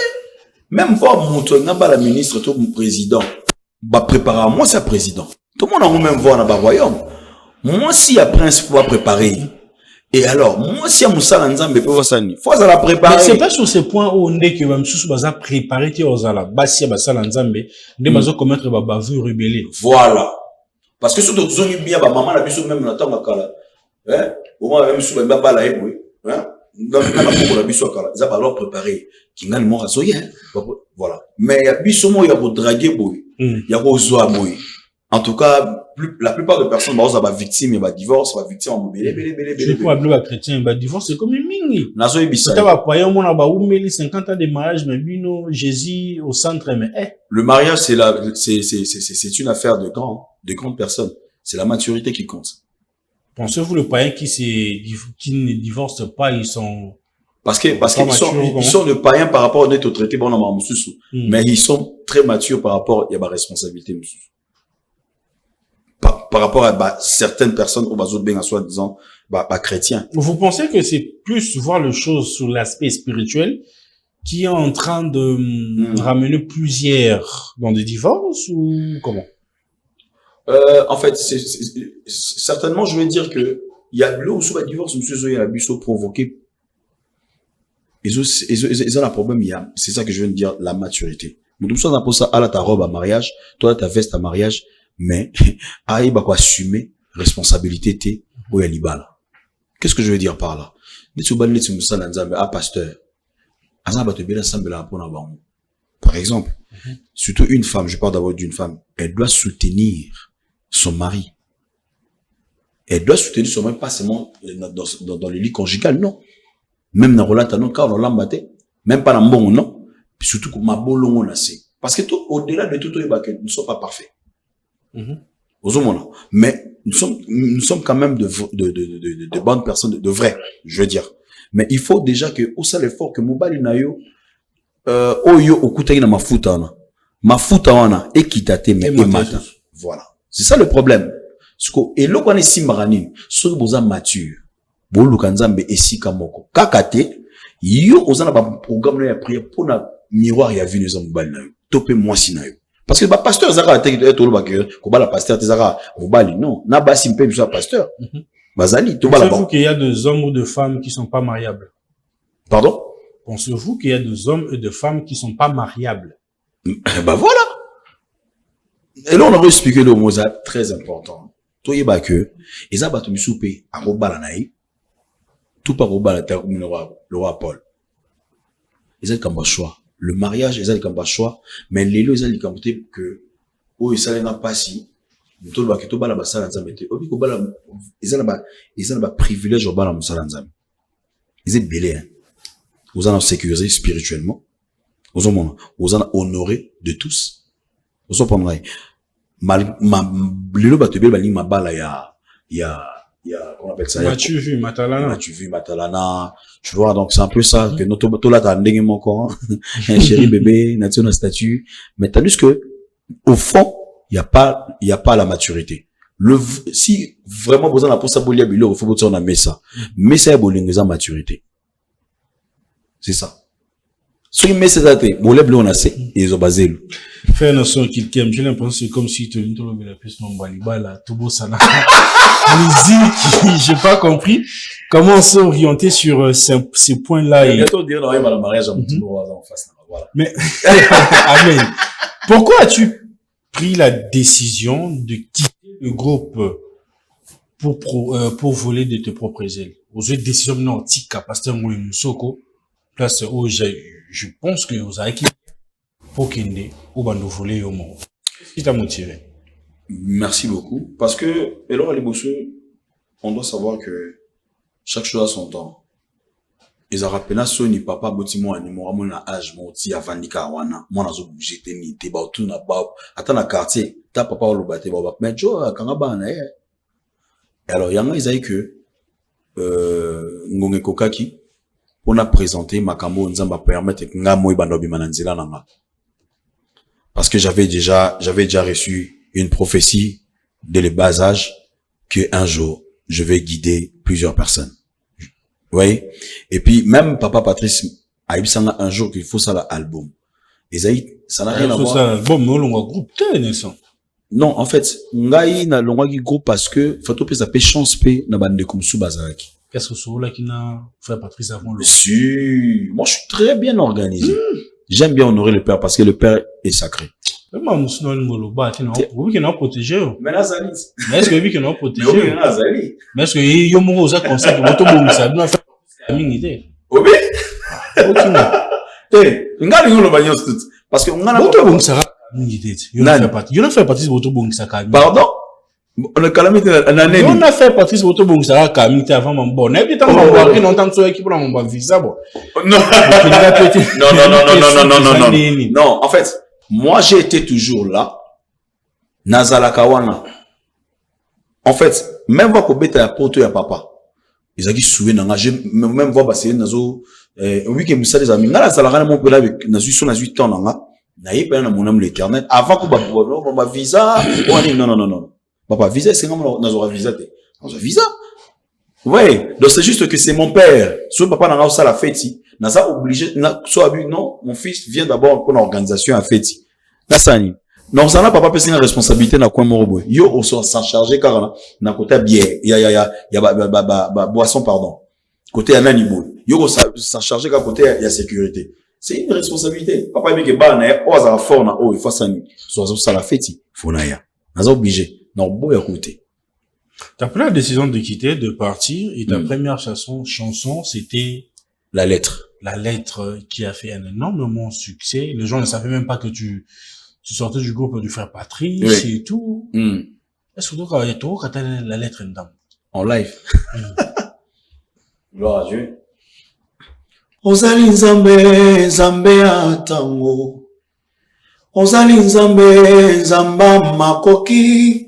C: même voir mon ngaba la ministre, tout mon président, préparer moi c'est président. Tout le monde a même voir dans le royaume. Moi si un prince faut préparer. Et alors, moi, si Moussa Nzambe peut voir ça, faut la préparer.
A: Mais c'est pas sur ce point où on dit que même sous basa préparer ti ozala, basi basa Nzambe, de bazo commettre ba bavure rebelle.
C: Voilà. Parce que surtout zoni bien ba maman la biso même na tanga kala. Hein? Au moins même sous ba la eboui, hein? Dans la pour la biso kala, ça va leur préparer. Kinga ni mo rasoye. Voilà. Mais ya biso mo ya ko draguer boy. Ya ko zoa boy. En tout cas, la plupart des personnes, bah, on victime, bah, divorce, bah, victime, on
A: je crois que les chrétiens, bah, divorce, c'est comme une mingi.
C: Nazo Ibissa.
A: Ça va pas, on a bah, 50 ans de mariage, mais bino, Jésus au centre, mais,
C: Le mariage, c'est une affaire de grandes personnes. C'est la maturité qui compte.
A: Pensez-vous, le païen qui ne divorce pas, ils sont...
C: Parce qu'ils sont de païens par rapport à notre traité, bon, on a mais ils sont très matures par rapport à la responsabilité, monsieur. Par rapport à certaines personnes au bateau de bien soi-disant chrétiens.
A: Vous pensez que c'est plus voir les choses sur l'aspect spirituel qui est en train de ramener plusieurs dans des divorces ou comment?
C: En fait, certainement, je vais dire que il y a le sous le divorce, monsieur Zoé, la busso provoqué. Ils ont un problème, c'est ça que je viens de dire, la maturité. Nous sommes pour ça, à ta robe à mariage, toi ta veste à mariage, mais aïe bah quoi assumer responsabilité t'es ou ya libala. Qu'est-ce que je veux dire par là? Pasteur. Par exemple, surtout une femme, je parle d'abord d'une femme, elle doit soutenir son mari. Elle doit soutenir son mari pas seulement dans le lit conjugal, non. Même dans relation non, car on l'embate, même pas dans bon non, puis surtout que ma bolon on a c'est. Parce que tout, au-delà de tout, nous ne sommes pas parfaits. Mais nous sommes quand même de bonnes personnes, de vrais, je veux dire. Mais il faut déjà que, au sein l'effort que Mobali na yo, oyo okuta ina mafuta wana, ekitate, mais emata. Voilà. C'est ça le problème. Et là, quand on est si marani, ceux qui sont matures, bolu kanzambe esika moko. Kakate, yo, osana ba programme ya prière pour na miroir ya vie nous Mobali na yo. Topé moi si na yo. Parce que, pasteur, zara, la pasteur, zara, Mobali, non. Na ba simpe, bisou pasteur. Bazali,
A: pensez-vous qu'il y a des hommes ou des femmes qui sont pas mariables?
C: Pardon?
A: Pensez-vous qu'il y a des hommes et des femmes qui sont pas mariables?
C: Bah voilà. Et là, on a expliqué le mot très important. Toi, yeba que, ils abattent mi soupe à Robala naï, tout par Robala terre le roi Paul. Ils ont comme choix. Le mariage, ils ont comme choix, mais les lois, ils ont comme que, oh, ça n'a pas si, tout le bateau bala basala nzamete, obi ko bala, ils ont ba privilège au bala musala nzamete. Ils sont belés, hein. Vous en sécurisé spirituellement. Vous en honoré de tous. Vous en prendrez. Lilo batebe bali ma bala ya, comment on appelle ça?
A: M'as-tu vu Matalana?
C: M'as-tu vu Matalana? Tu vois, donc c'est un peu ça, que notre bateau là t'as ndenge mon corps, un chéri bébé, nation statut. Mais tandis que, au fond, il y a pas la maturité. Si vraiment besoin de la poste à bolia bilo, il faut que on a mis ça. Mais ça, il maturité. C'est ça. Ce qui met ces dates, bon, les bleus, on a assez, ils ont basé.
A: Faire une son qu'il t'aime, j'ai l'impression que c'est comme si tu le la plus non baliba, là, tout beau, ça n'a j'ai pas compris comment on s'est orienté sur ces points-là.
C: Et bientôt, dire, non, il y a le mariage en face, voilà.
A: Mais, amen. Pourquoi as-tu pris la décision de quitter le groupe pour voler de tes propres ailes? Vous avez décision, non, tika, pasteur Moussoko, place où je pense que vous avez quitté pour Kende, ou bando voler au monde. Qu'est-ce qui t'a motivé?
C: Merci beaucoup. Parce que, et là, les bosseux, on doit savoir que chaque chose a son temps. Ils ont rappelé ça, ni papa, botimo, ni moi, mon âge, mon ti, avant ni kawana, moi, nazo bouger, ni te, ba, tout na, ba, attends, na quartier, ta papa, ou le bate, ba, mais jo, kangaba, na, alors, yanga, ils ont que, ngonge kokaki, on a présenté Makambo Nzamba permettre que nga moi bando bimananzila nanga. Parce que j'avais déjà reçu une prophétie dès le bas âge que un jour je vais guider plusieurs personnes. Vous voyez? Et puis même papa Patrice a eu ça un jour qu'il faut ça l'album. Esaïe, ça n'a rien à voir.
A: Ça bon mais on groupe
C: non, en fait, ngai na longa groupe parce que photo peut s'appeler chance p na bande comme sous bazaraki.
A: Qu'est-ce que c'est là qui n'a fait Patrice avant le...
C: Si, moi je suis très bien organisé. J'aime bien honorer le père parce que le père est sacré.
A: Mais est-ce que oui, qu'on a protégé? Mais est-ce que yo mo za conseil que moto bo ça doit faire la minité.
C: Oui. Ngali ngolo banyo tout. Parce que on a
A: moto bo ça On a fait partie de votre bongisa Camille.
C: Pardon? On a calamité la année.
A: On a fait partie de votre bongisa Camille avant mon bon. Et puis tant qu'on on entend sur équipe on va visa bon.
C: Non. Non, en fait, moi j'ai été toujours là. Nazala Kawana. En fait, même voir qu'on bête à poto ya papa. Ils ont dit souvé nanga, même voir passer nazo oui que Moussa des amis. Ngala Zalara mon père avec nazu son nazu temps nanga. Naïe pas na mon âme l'éternel. Avant qu'on va visa, on dit non. Papa visa c'est comme nazo visa te. Nazo visa. Ouais, donc c'est juste que c'est mon père. Son papa n'a pas la fête. Naza obligé soit non, mon fils vient d'abord pour l'organisation à fête. Là ça ni. Non, ça n'a pas passé une responsabilité dans quoi morobo. Yo, on s'en charger car na côté bière, il y a boisson pardon. Côté ananibo. Yo s'en charger car côté il y a sécurité. C'est une responsabilité. Papa il dit que ba na o za fort na o il faut ça ni. Soit ça la fête, faut na ya. Naza obligé. Non, boy écouter.
A: T'as pris la décision de quitter, de partir et ta première chanson c'était
C: la lettre.
A: La lettre qui a fait un énormément succès. Les gens ne savaient même pas que tu sortais du groupe du frère Patrice et tout. Est-ce que tu as tout quand la lettre dedans?
C: En live. Gloire à Dieu.
B: Ozali nzambe, nzambe atango. Ozali nzambe, nzamba makoki.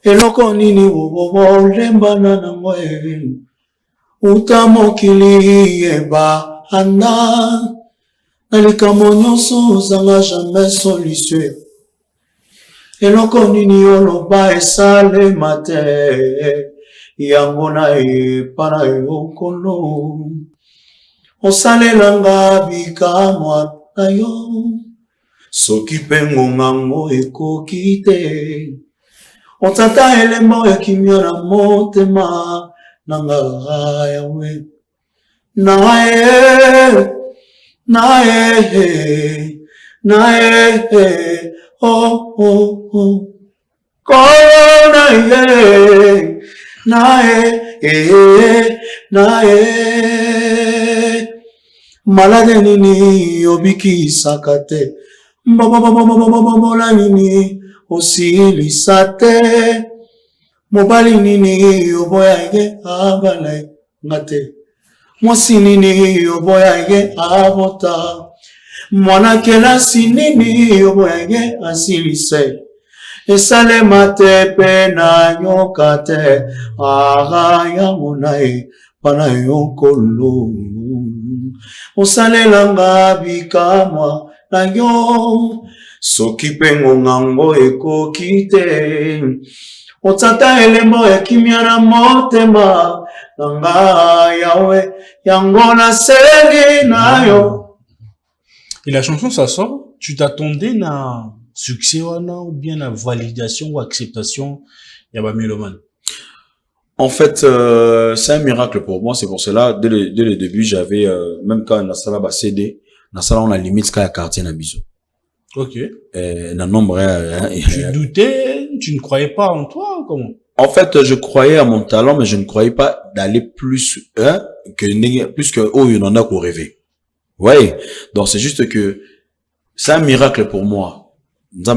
B: Eloko nini bobo lembana na ngwe. Utamokili eba anda. Nalikamo nyonso zanga jamais solution. Eloko nini oloba esale mate. Yango na para yokolo. Osale langa bikamwa na yo. Soki pengo ngango ekoki te. Otata elembo ya kimia na motema. Nanga yawe. Nae, oh. Corona, nae. Malade nini, obiki sakate. Mola nini, osili sate. Mobali nini, oboyage, abale, ngate. Mwasi nini, oboyage, abota. Mwana kelasi nini, oboyage, asilise. Esale mate pena nyokate. Aga yangu nae, pana yonkolo. Osale langa bikamwa na yo. Soki pengo ngango eko kite. Otata elembo ya kimia na motema. Nanga yawe yangona segi na yo.
A: Et la chanson ça sort, tu t'attendais na succès ou bien la validation ou acceptation yaba mélomane?
C: En fait, c'est un miracle pour moi. C'est pour cela, dès le début, j'avais, même quand on a ça là, CD, dans ça là, on a limite quand il y a quartier na biso.
A: Ok.
C: Na nombre,
A: tu doutais, tu ne croyais pas en toi, comment?
C: En fait, je croyais à mon talent, mais je ne croyais pas d'aller plus, plus que, oh, il y en a qu'on rêvait. Ouais. Donc, c'est juste que, c'est un miracle pour moi. On a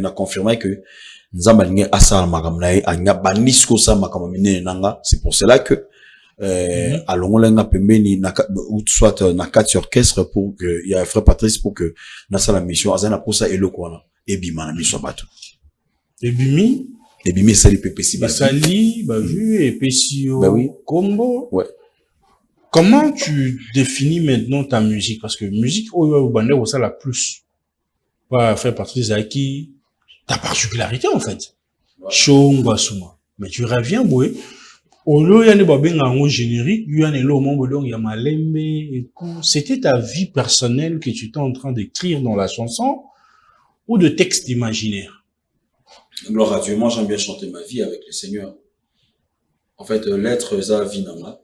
C: confirmé que, c'est pour cela que soit na 4 orchestre pour que il y a frère Patrice pour que na la mission azana pour ça elo quoi et bima na mission bato
A: et bimi
C: c'est les PPC
A: Sali Baju et PCO
C: oui.
A: Combo.
C: Ouais.
A: Comment tu définis maintenant ta musique? Parce que musique au bandé ça la plus pas frère Patrice Zaki ta particularité en fait. Chongwa Souma. Mais tu reviens, boy. Au lieu de babenga en générique, il y a un moment donc il y a malembe et tout. C'était ta vie personnelle que tu étais en train d'écrire dans la chanson ou de textes imaginaires?
C: Gloire à Dieu. Moi, j'aime bien chanter ma vie avec le Seigneur. En fait, l'être ça vie nanga.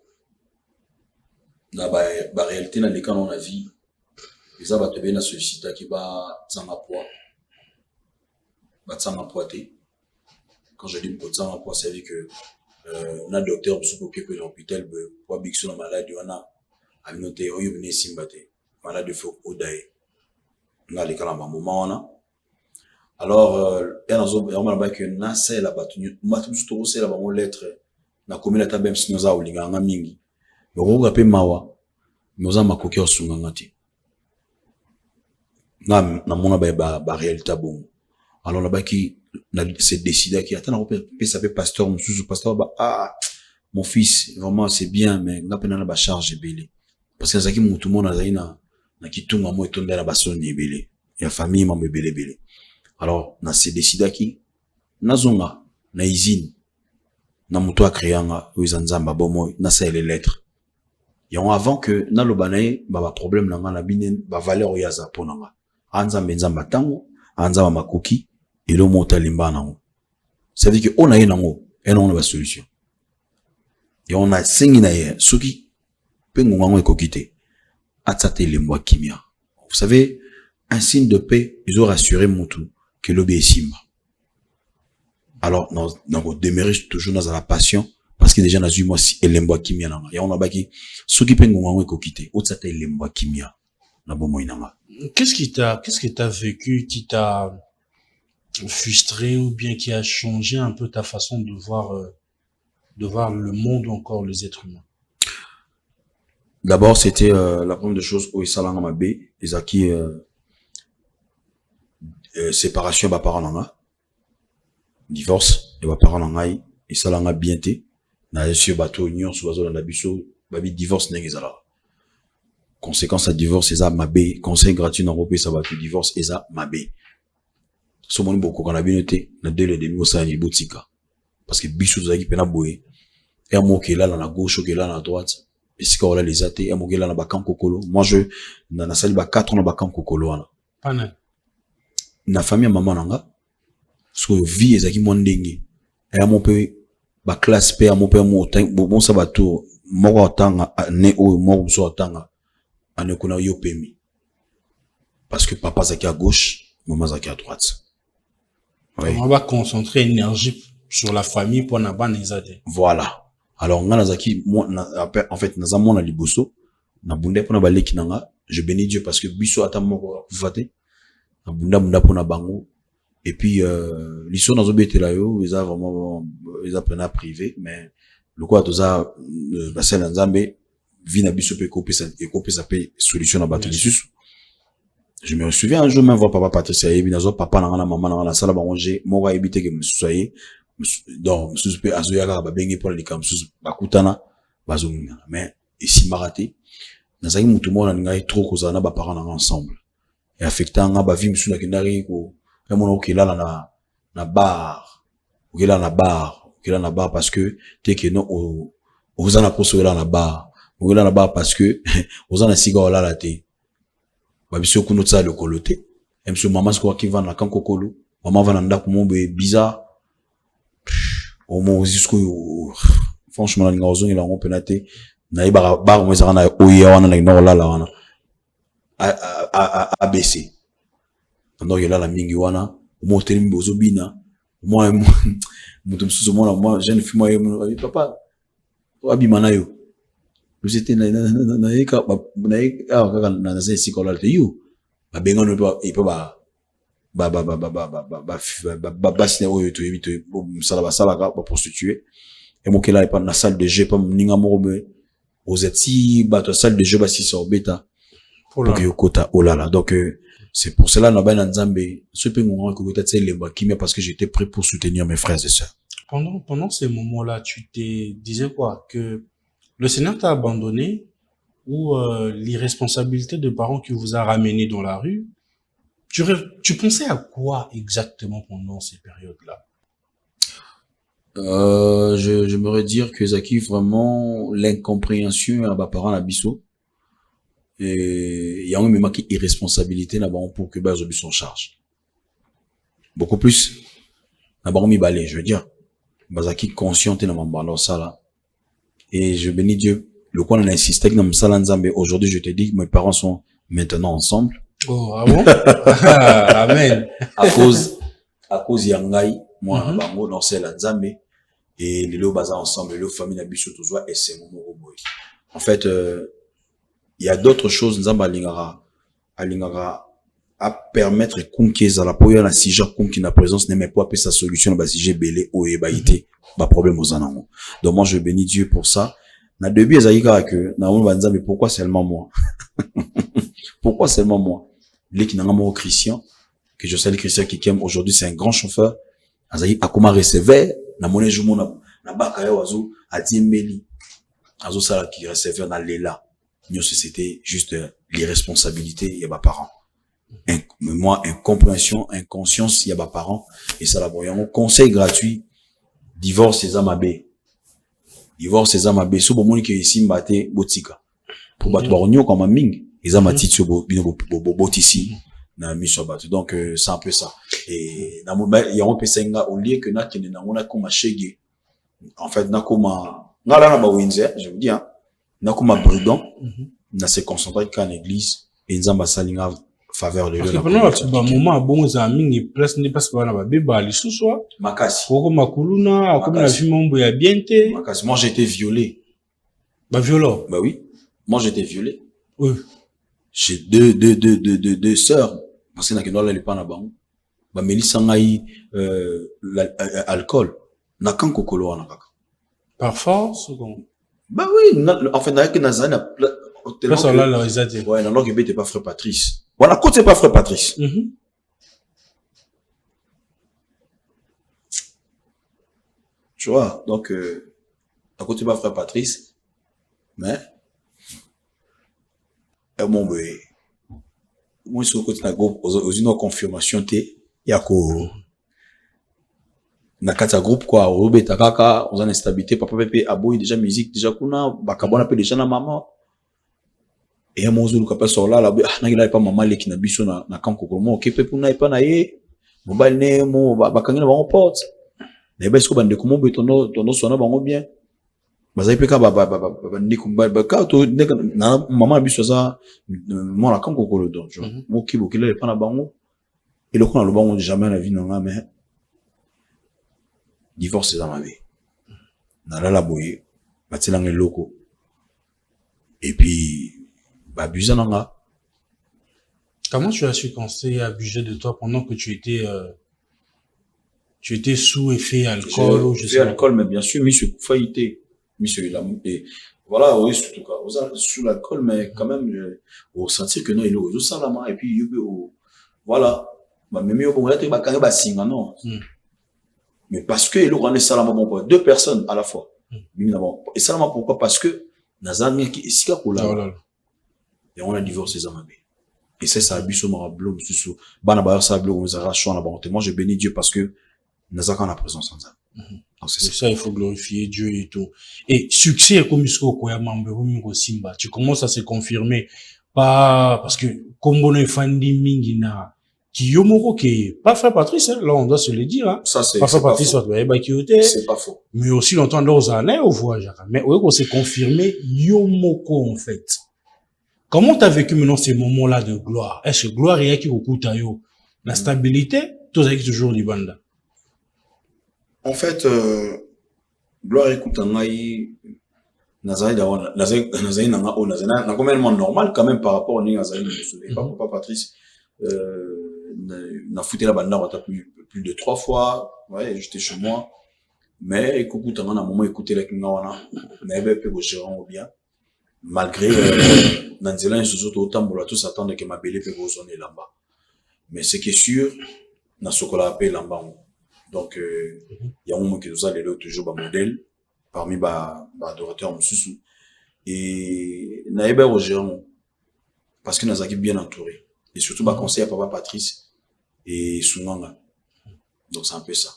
C: Na ba réalité na les canons la vie. Les abat te na sollicita qui ba tsanga poids. Ba tsanga poité. Quand je dis tsanga poids, c'est avec que on a docteur qui occupé l'hôpital pour big sur la maladie on a noté oyo bene simbate malade de faux odaye nga les kala moment on a. Alors et on a que na c'est la battu matu tout c'est la ba mon lettre na komela ta bem sinoza olinga nga mingi. Roga pe mawa noza makoki osunga ngati. Na mona ba réalité bon. Alors là-bas qui s'est décidé qui attend on ça fait pasteur pasteur bah mon fils vraiment c'est bien mais nga pena na ba charge belé parce que zaki mutu mona zaina na kitunga mo etonda na basoni belé ya famille ma belé. Alors na s'est décidé qui nazonga na izine na mutu akréanga uzanzamba bomo na ça les lettres. Et avant que na lobanaye ba problème na nga na binen ba valeur yaza ponanga anzambe nzamba tango anzamba makoki et le mot talimba nango. Ça veut dire que on a nango et on a la solution. Et on a cinq naye soki pengongo ekokite atsate lemwa kimia. Vous savez, un signe de paix, ils ont rassuré Moutou que l'obé est simba. Alors, on demeure toujours dans la passion parce que déjà dans une mois si lemwa kimia nanga. Et on a baki soki pengongo ekokite atsate lemwa kimia na bomo inanga.
A: Qu'est-ce que t'as vécu qui t'a frustré ou bien qui a changé un peu ta façon de voir le monde ou encore les êtres humains?
C: D'abord, c'était la première des choses où ils s'allent en mabé, ils acquis séparation ba parents nanga, divorce et ba parents nanga ils s'allent en bienté, na sur bateau union sur bateau na biso, babi divorce n'engezala. Conséquence à divorce eza mabé, conseil gratuit na Europe ça bateau divorce eza mabé. So moni beaucoup quand a bien été na 2 demi au sa ni botika parce que biso zaki pena boye et mo ke là na gauche ke là na droite et si ko là les athées et mo ke là na bakan kokolo moi je na sali ba 4 na bakan kokolo wana
A: Pana
C: na famille maman nanga so vie ezaki mo ndenge et mo pe ba classe pe mo pe mo bon ça bato mo tanga ne o mo so tanga ane kuna yo pemi parce que papa zaki à gauche maman zaki à droite. Oui.
A: On va concentrer énergie sur la famille pour n'a pas nezade.
C: Voilà. Alors nga nazaki en fait nazamo na liboso na bunda pour na baleki nanga je bénis Dieu parce que biso ata moko kufate na bunda pour na bango et puis liso nazo betela yo eza vraiment eza pena privé mais le quoi toza basel nzambe vi na biso pe kopesa pe solution na bato lisusu. Je me souviens un jour même voir papa Patrice Ayebi nazo papa na maman na la sala bangoje mo ga ebite ke msusaye donc msusu pe azoyaka ba bengi pour les msusu bakutana bazonga mais ici maraté nazaki mutu mona ngai trop kozana na ba parents na ensemble et affectanga ba vie msusu na kindari ko mona okilala na bar okilala na bar parce que te que non ozana posola na bar parce que ozana siga wala la te babiso kuno tsa le koloté emso maman sko ki va na kankokolo maman va na ndako mo bizarre au mo jusqu'au franchement na ngozongi la ngopelate na iba bar mo zana oya wana na inola la wana ABC donc il a la mingi wana mo telim bozobina moi mutum suzo moi jeune fille moi papa abimana yo nous étions na eka na na sisi kola te you ba benga no et pas ba sine oyo to ebito sala ka ba prostituer et mo kela pas na salle de jeu pas ninga mo me aux eti ba to salle de jeu ba si so beta donc yo kota olala donc c'est pour cela na ba na nzambe ce pe ngo ko kota tsele ba kimia parce que j'étais prêt pour soutenir mes frères et sœurs.
A: Pendant ces moments-là, tu te disais quoi? Que le Seigneur t'a abandonné ou l'irresponsabilité de parents qui vous a ramené dans la rue? Tu pensais à quoi exactement pendant ces périodes-là?
C: J'aimerais dire que Zaki vraiment l'incompréhension à ma parent à Bisso et il y a même marqué irresponsabilité là-bas pour que bas obus en charge. Beaucoup plus là-bas mi balé, je veux dire. Bazaki consciente dans mon alors ça là. Et je bénis Dieu. Le quoi on a insisté que dans Msala Nzambe aujourd'hui je te dis que mes parents sont maintenant ensemble.
A: Oh ah bon? Amen.
C: À cause yangai moi bango dans celle Nzambe et les lots baza ensemble les familles n'habitent tous et c'est mon boy. En fait il y a d'autres choses Nzamba alingara à permettre qu'on qui est à la pour la sujet qu'on qui n'a présence n'est même pas appeler sa solution bah sujet belé ou ébaïté bah problème aux anango. Donc moi je bénis Dieu pour ça. Na début ezaïka que na on va dire mais pourquoi seulement moi? Pourquoi seulement moi? Les qui n'ont pas Christian que je salue Christian qui aime aujourd'hui c'est un grand chauffeur. Azaï a comment recevoir na monnaie jumo na baka wazo a diembeli. Azo sala qui recevoir na lela. Nous c'était juste l'irresponsabilité il y a pas parents. Moi incompréhension, inconscience il y a pas parents et ça la voyons conseil gratuit divorce ses amabé. Divorce ces amabé so bomoni ke ici mbate botika pour battre baronyo comme ming les amatiti so botisi na miso battu donc c'est un peu ça et na mo ya on pesenga au lieu que na kene na ngona comme chege en fait na comme ngala na ba winze je vous dis hein na comme prudent na se concentrer qu'en église et nzamba salinga faveur de
A: parce que pendant un moment bon amis place n'est pas na ba beba li suswa
C: makasi
A: koko makuluna comme la vie mambo ya bienté
C: makasi moi j'ai été violé
A: bah violent
C: bah oui moi j'ai été violé
A: oui
C: j'ai deux sœurs parce que na kendo la lipa na bango ba melisa ngai alcool na kan kokolo wana kaka
A: par force ou
C: bah oui en fait na que na zana
A: place là la réalité
C: ouais non que bête pas frère Patrice voilà côté c'est pas frère Patrice tu vois donc à côté pas frère Patrice mais mon boy moi sur côté na groupe aux une confirmation té yako na kata groupe quoi robeta kaka aux instabilité papa pepe aboyi déjà musique déjà kuna bakabona pe déjà na maman et mon zulu kappa sur là na il pas maman les qui na biso na kanko ko mo ke pepe na pas na ye mobile ne mo bakangina ba porte na ba sko bande ko mo betono sona bango bien bazai pe ka ba ndiko ba ka to na maman biso za mo na kanko ko le don mo ki bokile pas na bango et le qu'on a le bango jamais la vie non mais divorce dans ma vie na la boye batilang loko et puis abuser nanga.
A: Comment tu as su qu'on s'est abusé de toi pendant que tu étais sous effet alcool ou je sais pas.
C: Alcool mais bien sûr monsieur faillité monsieur il a et voilà oui surtout cas sous l'alcool mais quand même au sentir que non il est au salama et puis voilà bah même au bon là tu vas quand même singa non mais parce que il aura salama bon deux personnes à la fois et salama pourquoi parce que nazani qui esika kola et on a divorcé les amabé et c'est ça abus sur blog sous bana ba ça blog on a choix la bonté moi je bénis Dieu parce que nazaka na présence en ça
A: donc c'est ça il faut glorifier Dieu et tout et succès comme isko ko ya mambe ko simba tu commences à se confirmer pas parce que comme on est fandi mingi na Kiyomoko qui pas frère Patrice hein, là on doit se le dire hein.
C: Ça c'est
A: pas frère Patrice
C: c'est pas faux
A: mais aussi longtemps dans années au voyage mais on s'est confirmé Yomoko en fait. Comment t'as vécu maintenant ces moments-là de gloire? Est-ce que gloire est qui au yo? La stabilité, tout ça toujours du banda.
C: En fait, gloire écoute ngai nazai nanga o nazana na combien normal quand même par rapport au nazai papa Patrice na fouté la banda plus de 3 fois ouais j'étais chez moi mais écoute nanga na moment écouter la kinga wana na ebe pe go gérant bien malgré Nanzela et Soso autant pour tous attendre que ma belle peut sonner là-bas. Mais ce qui est sûr, na sokola appelle là-bas. Donc il y a un moment que nous allons toujours ba modèle parmi ba adorateurs mususu et na eba au gérant parce que nous avons bien entouré et surtout ba conseiller à papa Patrice et Sunanga. Donc c'est un peu ça.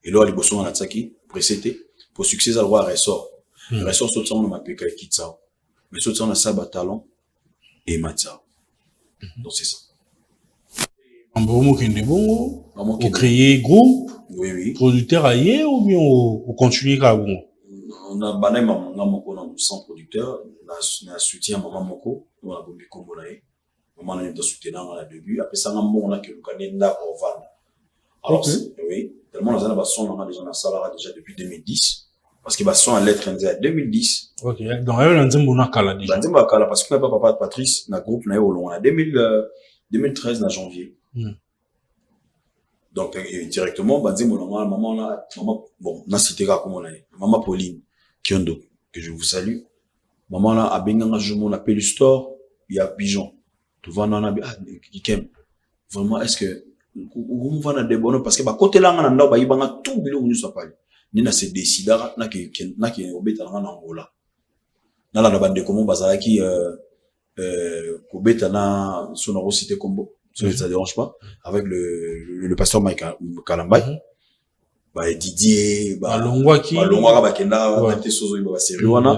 C: Et là les bossons en attaqué précédé pour succès à le roi ressort. Le ressort sur son m'a péka kitsa. Mais surtout on a ça talon et Matza. Donc c'est ça.
A: En bon vous créez groupe,
C: oui.
A: Producteur ailleurs ou bien on continue comme bon?
C: On a bané maman moko na sans producteur, na soutien maman moko, on a bombi kombo na ye. Maman na soutenir na début, après ça on a que le candidat au vendre. Alors oui, tellement on a son on a déjà na salaire déjà depuis 2010. Parce que son à lettre en 2010.
A: OK. Donc elle a dit mon kala déjà.
C: Bah kala parce que papa Patrice na groupe na yo long en 2013 na janvier. Donc directement banzi mon maman bon na cité ka comme on a maman Pauline Kiondo que je vous salue. Maman là a benganga jomo na Pelu Store, il y a pigeon. Tu vois na Kikem. Vraiment est-ce que vous va na debono parce que ba côté là na ndao ba yibanga tout biloko ñu soit pas. Ni na se décidera na ki obeta na Angola. Na la bande comment bazalaki kobeta na sonoro cité combo. Ça ne dérange pas. Avec le pasteur Mike Kalambay. Bah, Didier, bah, Longwa, bah, Kenda, Nate Sozo, bah, série wana.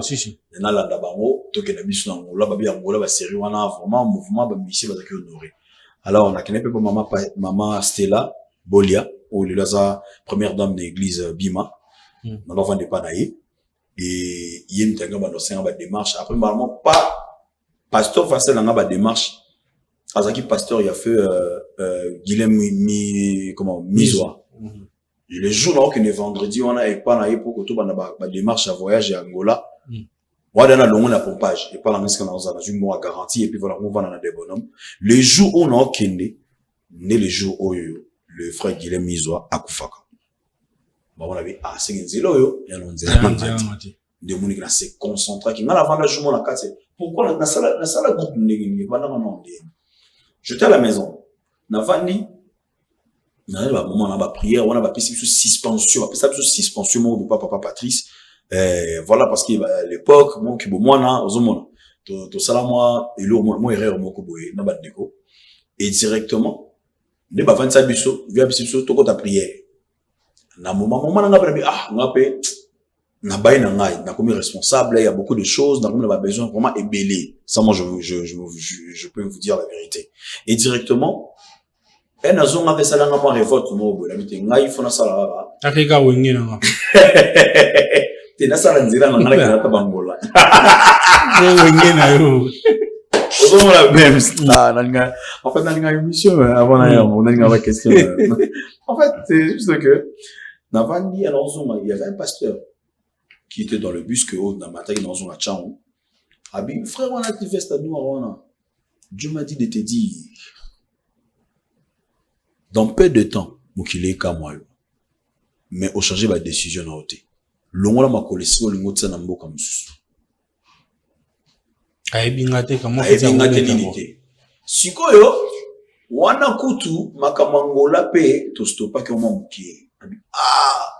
C: Na landa bango, toke na bisu na ngola, bah, Angola, bah, série wana, vraiment, mouvement, bah, missi, bah, honoré. Alors, on a kenepe pour maman Stella, Bolia, ou la première dame de l'église Bima. On n'en vendait pas naïe. Et, il y a une démarche. Après, normalement, pas, pasteur facile, on a une démarche. Azaki pasteur, il a fait Guilhem Misoa. Et les jours là, qu'on est vendredi, on a pas na pour que tout ba démarche à voyage à Angola. On a long la pompage et pas la risque dans un une mois garantie et puis voilà on va dans des bonhommes. Les jours où on a kende, né les jours où le frère Guilhem Misoa a kufaka. Bah on avait c'est une zélo yo et on disait de monique là c'est concentré qui mal avant la journée la casse. Pourquoi la sala groupe n'engagé pas dans non. J'étais à la maison. Navani, na ba moment na ba prière, on a ba pesi suspension, ba pesi suspension mo de papa Patrice. Voilà parce que à l'époque, moi qui moi na ozomona. To sala moi elo moi erreur moko boye na ba deko. Et directement, ne ba vendre ça biso, via biso to ko ta prière. Na moment na nga ba ngape na baï na ngai, na comme responsable, il y a beaucoup de choses, na comme on a besoin vraiment ébélé. Ça, moi, je peux vous dire la vérité. Et directement, elle n'a jamais fait ça dans ma révolte, moi, la vérité, ngai, il faut na ça là.
A: Afrika wengi na.
C: T'es na ça là, nzira, na ngai, na tabangola.
A: Wengi na yo.
C: Aujourd'hui, la même, en fait, na ngai émission, avant na ngai la question. En fait, c'est juste que, na vandi, alors, il y avait un pasteur qui était dans le bus que dans ma taille dans un chão. Abi frère on a dit veste à nous on Dieu m'a dit de te dire dans peu de temps mokile ka moi mais au changer ma décision na oté longola ma kolesi lingo tsana mboka mususu
A: ayebinga te kama
C: ayebinga te limité sikoyo wana kutu makamangola pe to stopa ke mo mukie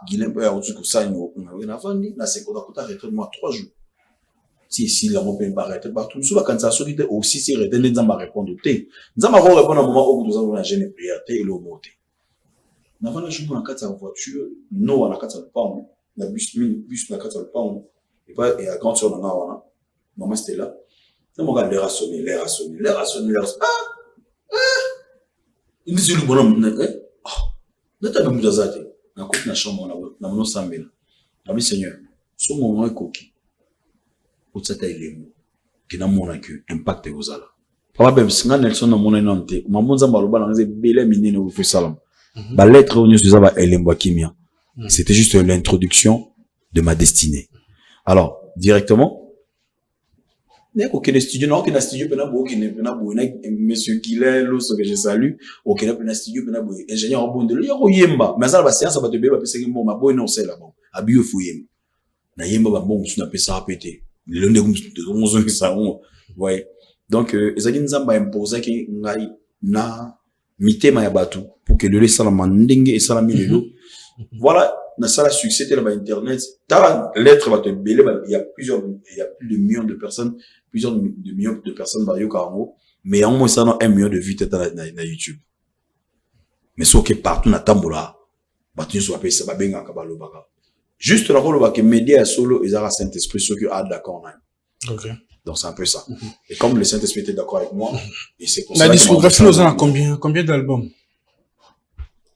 C: Guilhem peut avoir tout ça on a vendu la seconde coûte arrêté moi 3 jours si la mon peut arrêter partout sur la quand ça solide aussi c'est arrêté les gens répondre té nous va répondre au moment où nous avons la gêne prière té et le monter na vana jour na kata voiture no na kata pas na bus na kata pas et pas et à grande sur na wana maman c'était là ça mon gars l'air a sonné il dit le bonhomme nata ba muzazate na coupe na chambre na mono sambela ami seigneur so mon ekoki otsata elemo kina mona que impact ozala papa bem singa Nelson na mona nante mamonza mbaloba na nze bele minene au salam ba lettre on nous ba elembo kimia c'était juste l'introduction de ma destinée alors directement Neko que le studio non que le studio pena bo na monsieur Guilhem que je salue au que le studio pena bo ingénieur au bon de yo yemba mais ça ba séance ba te be ba pesa ki mo ma bo non c'est là bon abi fu yem na yemba ba bon na pesa péter le ndeko de 11 ans ça on ouais donc ezaki nzamba imposer ki ngai na mitema ya batu pour que le laisser la ndenge et ça la milelo voilà na ça la succès là ba internet ta lettre va te belé il y a plus de millions de personnes plusieurs de millions de personnes dans Yokarango, mais en moins ça a 1 million de vues dans YouTube. Mais ce qui est partout dans Tambola, tu ne pas ça benga kabalo baka. Juste la rôle que média solo et Zara Saint-Esprit ceux qui a d'accord.
A: OK.
C: Donc c'est un peu ça. Et comme le Saint-Esprit était d'accord avec moi, et c'est pour
A: ça. La discographie nous a combien d'albums?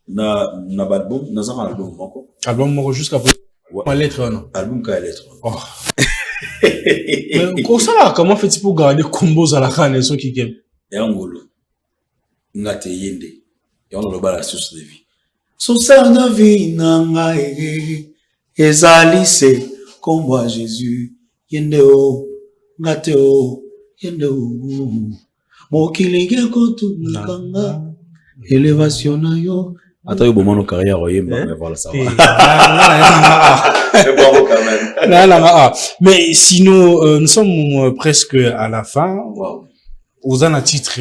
C: Na album, na un album encore.
A: Album moko jusqu'à pas lettre non.
C: Album ka lettre.
A: Oh. Mais comment fais-tu pour garder combos à la canne ceux qui aiment?
C: Et angolo. Ngate yende. Et on a la source de vie. Source de vie nanga ezali se kombo Jésus yende o ngate o yende o
B: mokili ekotumikanga élévation na yo.
C: Attends, yo bomano carrière mais voilà ça va.
A: Mais sinon, nous sommes presque à la fin. Aux un titre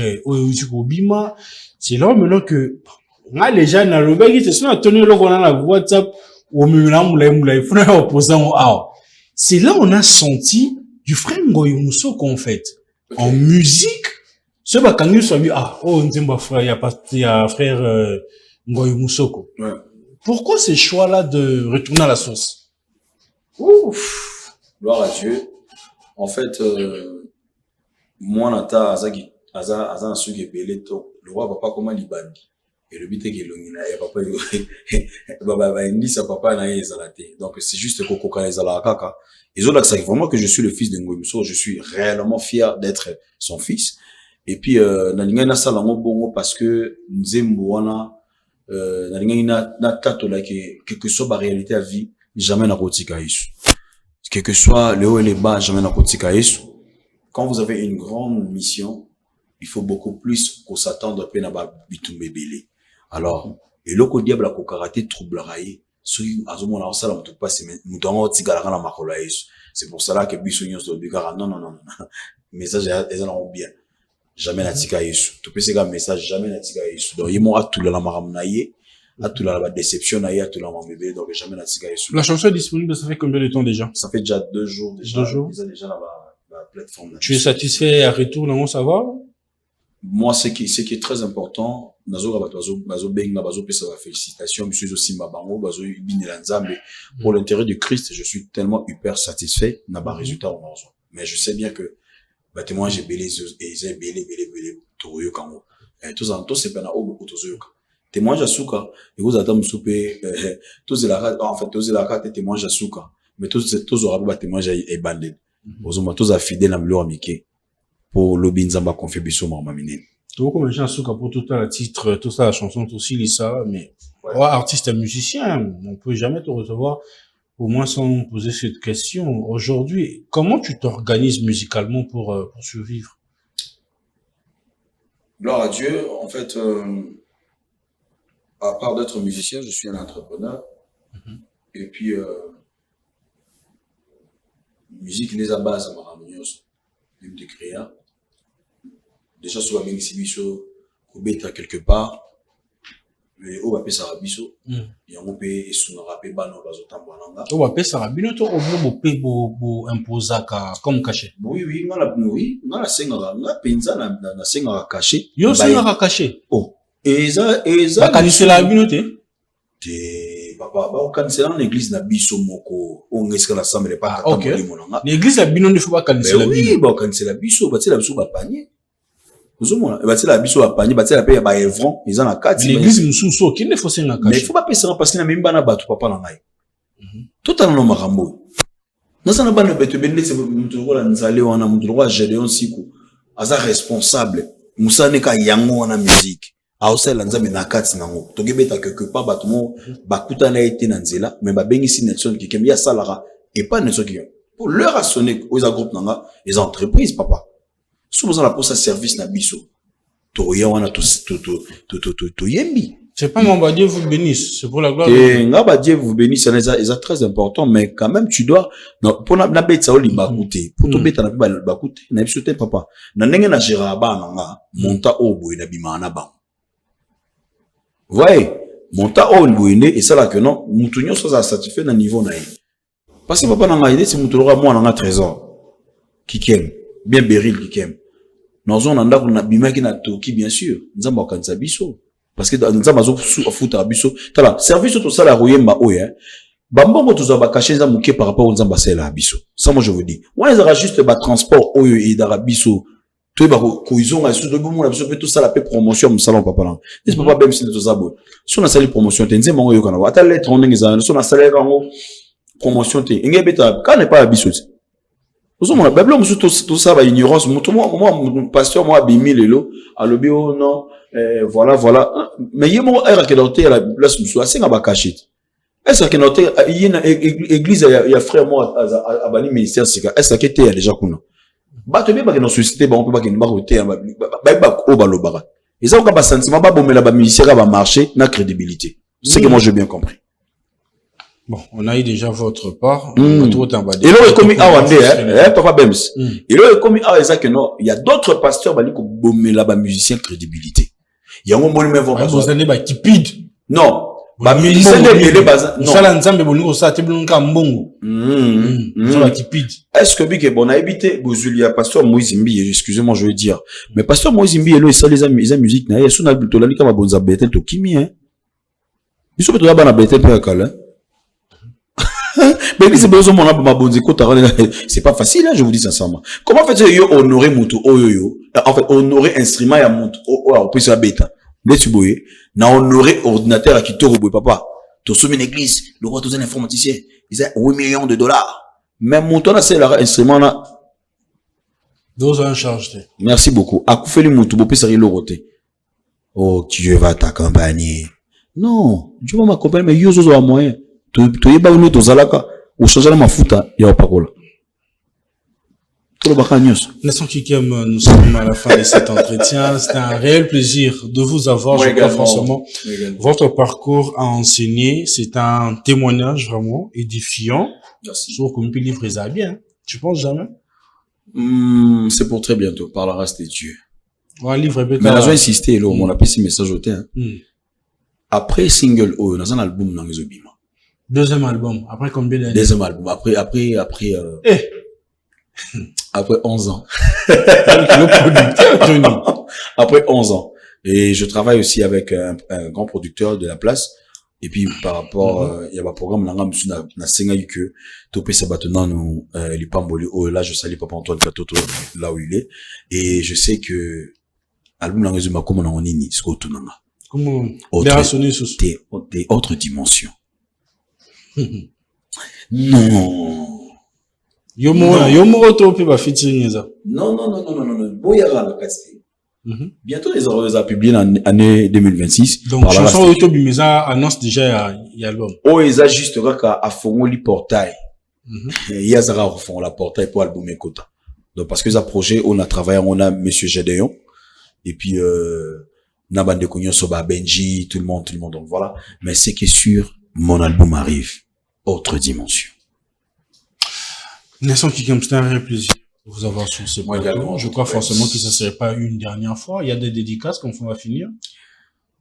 A: Bima, c'est là maintenant que les gens na lobaki te sont tenus là on a la WhatsApp au c'est là on a senti du frère Ngoyi Moussoko en fait en musique. Ce bakangu soit oh nzemba frère il y a frère Ngoyi Moussoko. Pourquoi ces choix là de retourner à la source?
C: Ouf, gloire à Dieu. En fait moi nata azaki aza suki belé to le roi papa comment libandi et le but est que l'ongina et papa baba indi sa papa na ezalate donc c'est juste koko ka ezala kaka et zo ça vraiment que je suis le fils de Ngoyi Moussoko, je suis réellement fier d'être son fils et puis na linga na sala ngo bongo parce que nzembo wana na linga na tatola que soit ba réalité à vie jamais na kotika yesu que soit le haut et le bas jamais na kotika yesu. Quand vous avez une grande mission, il faut beaucoup plus qu'on s'attende à peine à bitumbe belé. Alors, et là, le diable a karaté troublera y. Celui à ce moment-là, ça, on ne pas se mettre, nous devons tigalara na makola yesu. C'est pour cela que bisognos de bigara, non. Message, ils en bien. Jamais na tika yesu. Tu peux se message, jamais na tika yesu. Donc, ils m'ont à tout la maramnaye, à tout la déception, à tout la bébé, donc jamais na tika yesu.
A: La chanson est disponible, ça fait combien de temps déjà?
C: Ça fait déjà 2 jours, déjà.
A: 2 jours.
C: Ils ont déjà là-bas. Plateforme.
A: Tu es satisfait à retour, non, ça va?
C: Moi, ce qui est très important, félicitations, monsieur Simba Bango, pour l'intérêt du Christ, je suis tellement hyper satisfait, n'a pas résultat au morceau. Mais je sais bien que, témoin, j'ai belé, Toroyo Kango. Tous en tous, c'est pas na obo, Tozoyoka. Témoin, Jasuka, et vous attendez, soupé, tous la carte, témoin, Jasuka. Mais tous aura témoin, j'ai bandé. Aux tous à fidèle à l'heure amicale pour l'obinzamba confier biso mamamine.
A: Tout comme les souka pour tout le titre, tout ça, la chanson, tout aussi, ça, mais artiste et musicien, on peut jamais te recevoir au moins sans poser cette question. Aujourd'hui, comment tu t'organises musicalement pour survivre?
C: Gloire à Dieu. En fait, à part d'être musicien, je suis un entrepreneur. Et puis musique les à base ma ramignos même de créer déjà sur la même exhibition kubeta quelque part mais on va payer ça biso et on peut et son rappel bano bazotambo nanga
A: on va payer ça bino to bo imposaka comme caché
C: oui ngala senga nga penza na senga caché
A: yo senga caché
C: oh eza
A: bakanisela bino te
C: papa ba okanisela na église na biso moko ongeska la sambre pas
A: okay. L'église la bino ne faut pas kanisela bino
C: oui ba okanisela biso batela biso ba panier ozomona batela biso ba panier batela pe ba evron ils en a 4
A: l'église mususu qui ne faut senga caché
C: mais il faut pas penser parce que na memba na batu papa na ngai totalement marambo nasana bana beto bende se mutu ko la nzale wana mutu ko Gédéon siku aza responsable musane ka yango wana musique aosala nzambe na kati nango togebeta quelque part batumo bakuta na été na nzela mais ba bengisi Nelson Kikembe ya salara et pas Nelson Kikembe pour leur a sonné aux groupe nanga les entreprises papa souvent la pour sa service na biso to ya wana to yembi
A: c'est pas mon Dieu vous bénisse c'est pour la gloire
C: et ngaba Dieu vous bénisse c'est très important mais quand même tu dois pour na betsa oli bakuté pour to beta na bakuté na biso te papa na ndenge na gérera ba nanga monta obo na bimana ba. Voyez, monta au Mbouine et ça là que non, Moutounio soit satisfait dans niveau naï. Parce que papa n'a pas idée, c'est Moutoura moi dans un trésor. Qui aime, bien béril qui aime. Nous on a qu'on a bimé qui n'a toki bien sûr. Nous avons quand ça biso. Parce que nous avons foutu à biso. Tala, service tout ça la royemba oye. Bambongo tout ça va cacher ça mouké par rapport aux ambassadeurs à biso. Ça moi je vous dis. On les aura juste bas transport oye et d'arabiso. Tout est cohésion à sous de bon la tout ça la paix promotion mon salon papa là n'est pas même si tout ça bon si on a salé promotion t'es mango yo kana ata lettre on ngeza si on a salé kango promotion t'es ngebeta quand n'est pas habitué nous on a bible on tout ça va ignorance moi pasteur moi bimi lelo à lobby oh non voilà mais yemo era que l'autre la place musu asenga ba caché est-ce que notre église il y a frère moi à bani ministère c'est est-ce que tu es déjà kuna Bato bien dans société ba on peut pas que ba côté ba o ba lobara. Et ça on a pas sentiment ba bomela ba musicien ba marché na crédibilité. C'est que moi j'ai bien compris.
A: Bon, on a eu déjà votre part.
C: Et là, il commis Papa Bems. Et là, il commis que non, il y a d'autres pasteurs qui ont bombé là-bas musicien crédibilité. Il y a un moment même
A: vous allez qui pide.
C: Non. Bah musicien de bazin. Non.
A: Ça l'ensemble bongo ça te blonka mbongo. Ça qui pide.
C: Est-ce que bien bon a habité Bozulia pasteur Moïse Mbi, excusez-moi je veux dire. Mais pasteur Moïse Mbi et là ça les amis musique na yesu na plutôt là ni kama bonza bete to kimi hein. Ils sont plutôt là bana bete pe akala. Mais c'est pas facile, hein, je vous dis sincèrement. Comment faites-vous honorer Moutou Oyoyo? En fait, honorer instrument à Moutou on peut se bêta. Laisse boyer. Na honorer ordinateur à qui te robe papa. Tu soumis une église, le roi tous un informaticien. Ils ont 8 millions de dollars. Même Moutou là, c'est l'instrument là.
A: Deux en charge.
C: Merci beaucoup. À coup fait le Moutou, peut se roté. Oh, Dieu va t'accompagner. Non, Dieu va m'accompagner, mais yo zo a moyen. Tu es pas venu aux alaka ou changer la mafuta il y a pas quoi là. Tout le bac news.
A: Laissons Kikem, nous sommes à la fin de cet entretien. C'était un réel plaisir de vous avoir. Je crois forcément votre parcours à enseigner. C'est un témoignage vraiment édifiant.
C: Merci.
A: Sur qu'on peut livrer ça bien. Tu penses jamais?
C: C'est pour très bientôt. Par la race de Dieu.
A: On va livrer bien.
C: Mais là, j'ai insisté là. On a passé message au thème. Après single oh, dans un album dans les obima.
A: Deuxième album. Après combien d'années?
C: Deuxième album. Après 11 ans. Après 11 ans. Et je travaille aussi avec un grand producteur de la place. Et puis, par rapport, il y a un programme, na senga que, topé sabatona, nous, l'ipamboli, oh, là, je salue Papa Antoine Katoto, là où il est. Et je sais que, album na résumé, comme on a nini, ce qu'on tourne.
A: Comment?
C: Des autres dimensions. Non.
A: Yomo to pe ba featuring ça.
C: Non. Boyara la casse. Bientôt les aura publié en année 2026.
A: Donc chanson auto bimeza annonce déjà il y a l'album.
C: Oh ils ajustera à fond le portail. Il y a ça refont la portail pour album Ekota. Donc parce que ça projet on a travaillé on a monsieur Gédéon et puis na bande de Soba Benji tout le monde donc voilà mais c'est que sûr mon album arrive autre dimension.
A: Nelson Kikem, c'était un réel plaisir de vous avoir sur ce plateau. Je crois forcément que ça ne serait pas une dernière fois. Il y a des dédicaces quand on va finir.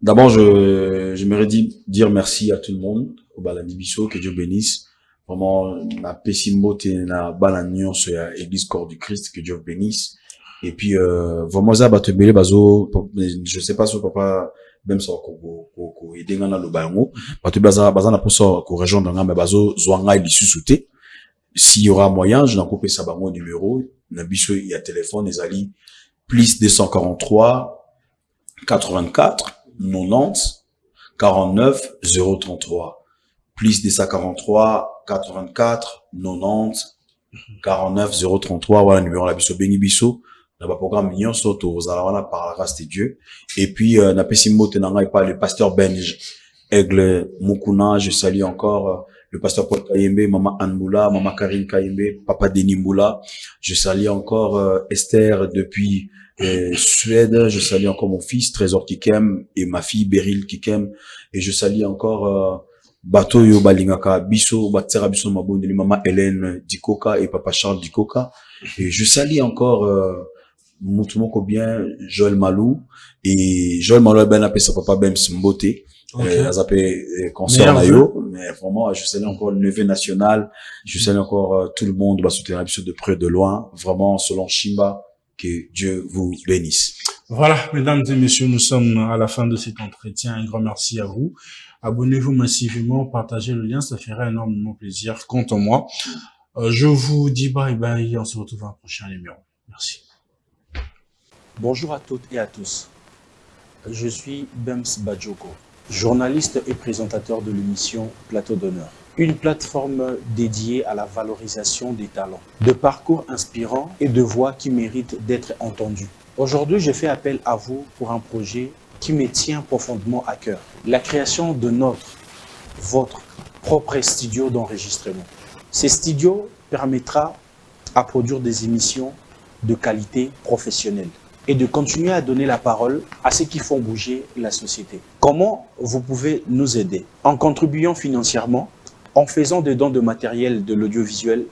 C: D'abord, j'aimerais dire merci à tout le monde, au Balani Bisso, que Dieu bénisse. Vraiment, na Pessimbo, na Balanion, sur l'église corps du Christ, que Dieu bénisse. Et puis, vraiment, ça, Batebele, Bazo, je sais pas si papa, même ça, ko aider ngana le bayango. Batebele, Baza, na pour ça, ko rejoindre ngana, mais Bazo, Zwanga, il est sous-souté. S'il y aura moyen, je n'en coupe ça par mon numéro. Nabiso, il y a téléphone, les alliés. Plus 243, 84, 90, 49, 033. Plus 243, 84, 90, 49, 033. Voilà, numéro la biso, Bengi Biso. Dans le programme mignon, surtout, vous allez par la grâce de Dieu. Et puis, n'a pas si mot, tenant, il parle le pasteur Benj, Aigle Mukuna, je salue encore, le pasteur Paul Kayembe, maman Anmoula, maman Karine Kayembe, papa Denis Mboula. Je salue encore Esther depuis Suède. Je salue encore mon fils Trésor Kikem et ma fille Beryl Kikem. Et je salue encore Bato Yo Balingaka Biso, Batsera Biso Mabondeli, maman Hélène Dikoka et papa Charles Dikoka. Et je salue encore Moutoumoko bien Joël Malou. Et Joël Malou ben appelé sa papa Bems Mbote. Concert mais vraiment je salue encore le neveu national, je salue encore tout le monde va soutenir de près de loin, vraiment selon Shimba, que Dieu vous bénisse.
A: Voilà, mesdames et messieurs, nous sommes à la fin de cet entretien. Un grand merci à vous. Abonnez-vous massivement, partagez le lien, ça ferait énormément plaisir. Quant à moi, je vous dis bye bye, on se retrouve à un prochain numéro. Merci.
D: Bonjour à toutes et à tous. Je suis Bems Bajoko, journaliste et présentateur de l'émission Plateau d'honneur, une plateforme dédiée à la valorisation des talents, de parcours inspirants et de voix qui méritent d'être entendues. Aujourd'hui, je fais appel à vous pour un projet qui me tient profondément à cœur, la création de votre propre studio d'enregistrement. Ce studio permettra à produire des émissions de qualité professionnelle et de continuer à donner la parole à ceux qui font bouger la société. Comment vous pouvez nous aider? En contribuant financièrement, en faisant des dons de matériel de l'audiovisuel,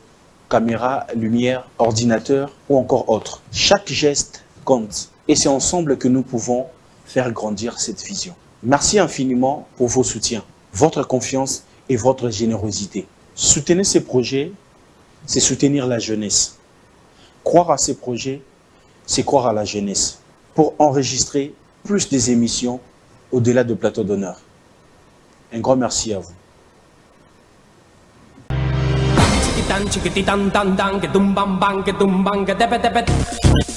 D: caméra, lumière, ordinateur ou encore autre. Chaque geste compte et c'est ensemble que nous pouvons faire grandir cette vision. Merci infiniment pour vos soutiens, votre confiance et votre générosité. Soutenez ces projets, c'est soutenir la jeunesse. Croire à ces projets, c'est croire à la jeunesse. Pour enregistrer plus des émissions au-delà de Plateau d'honneur. Un grand merci à vous.
E: Chiquitan, chiquititan, tan, tan, que tumban, ban, que tumban, que tepe, tepe.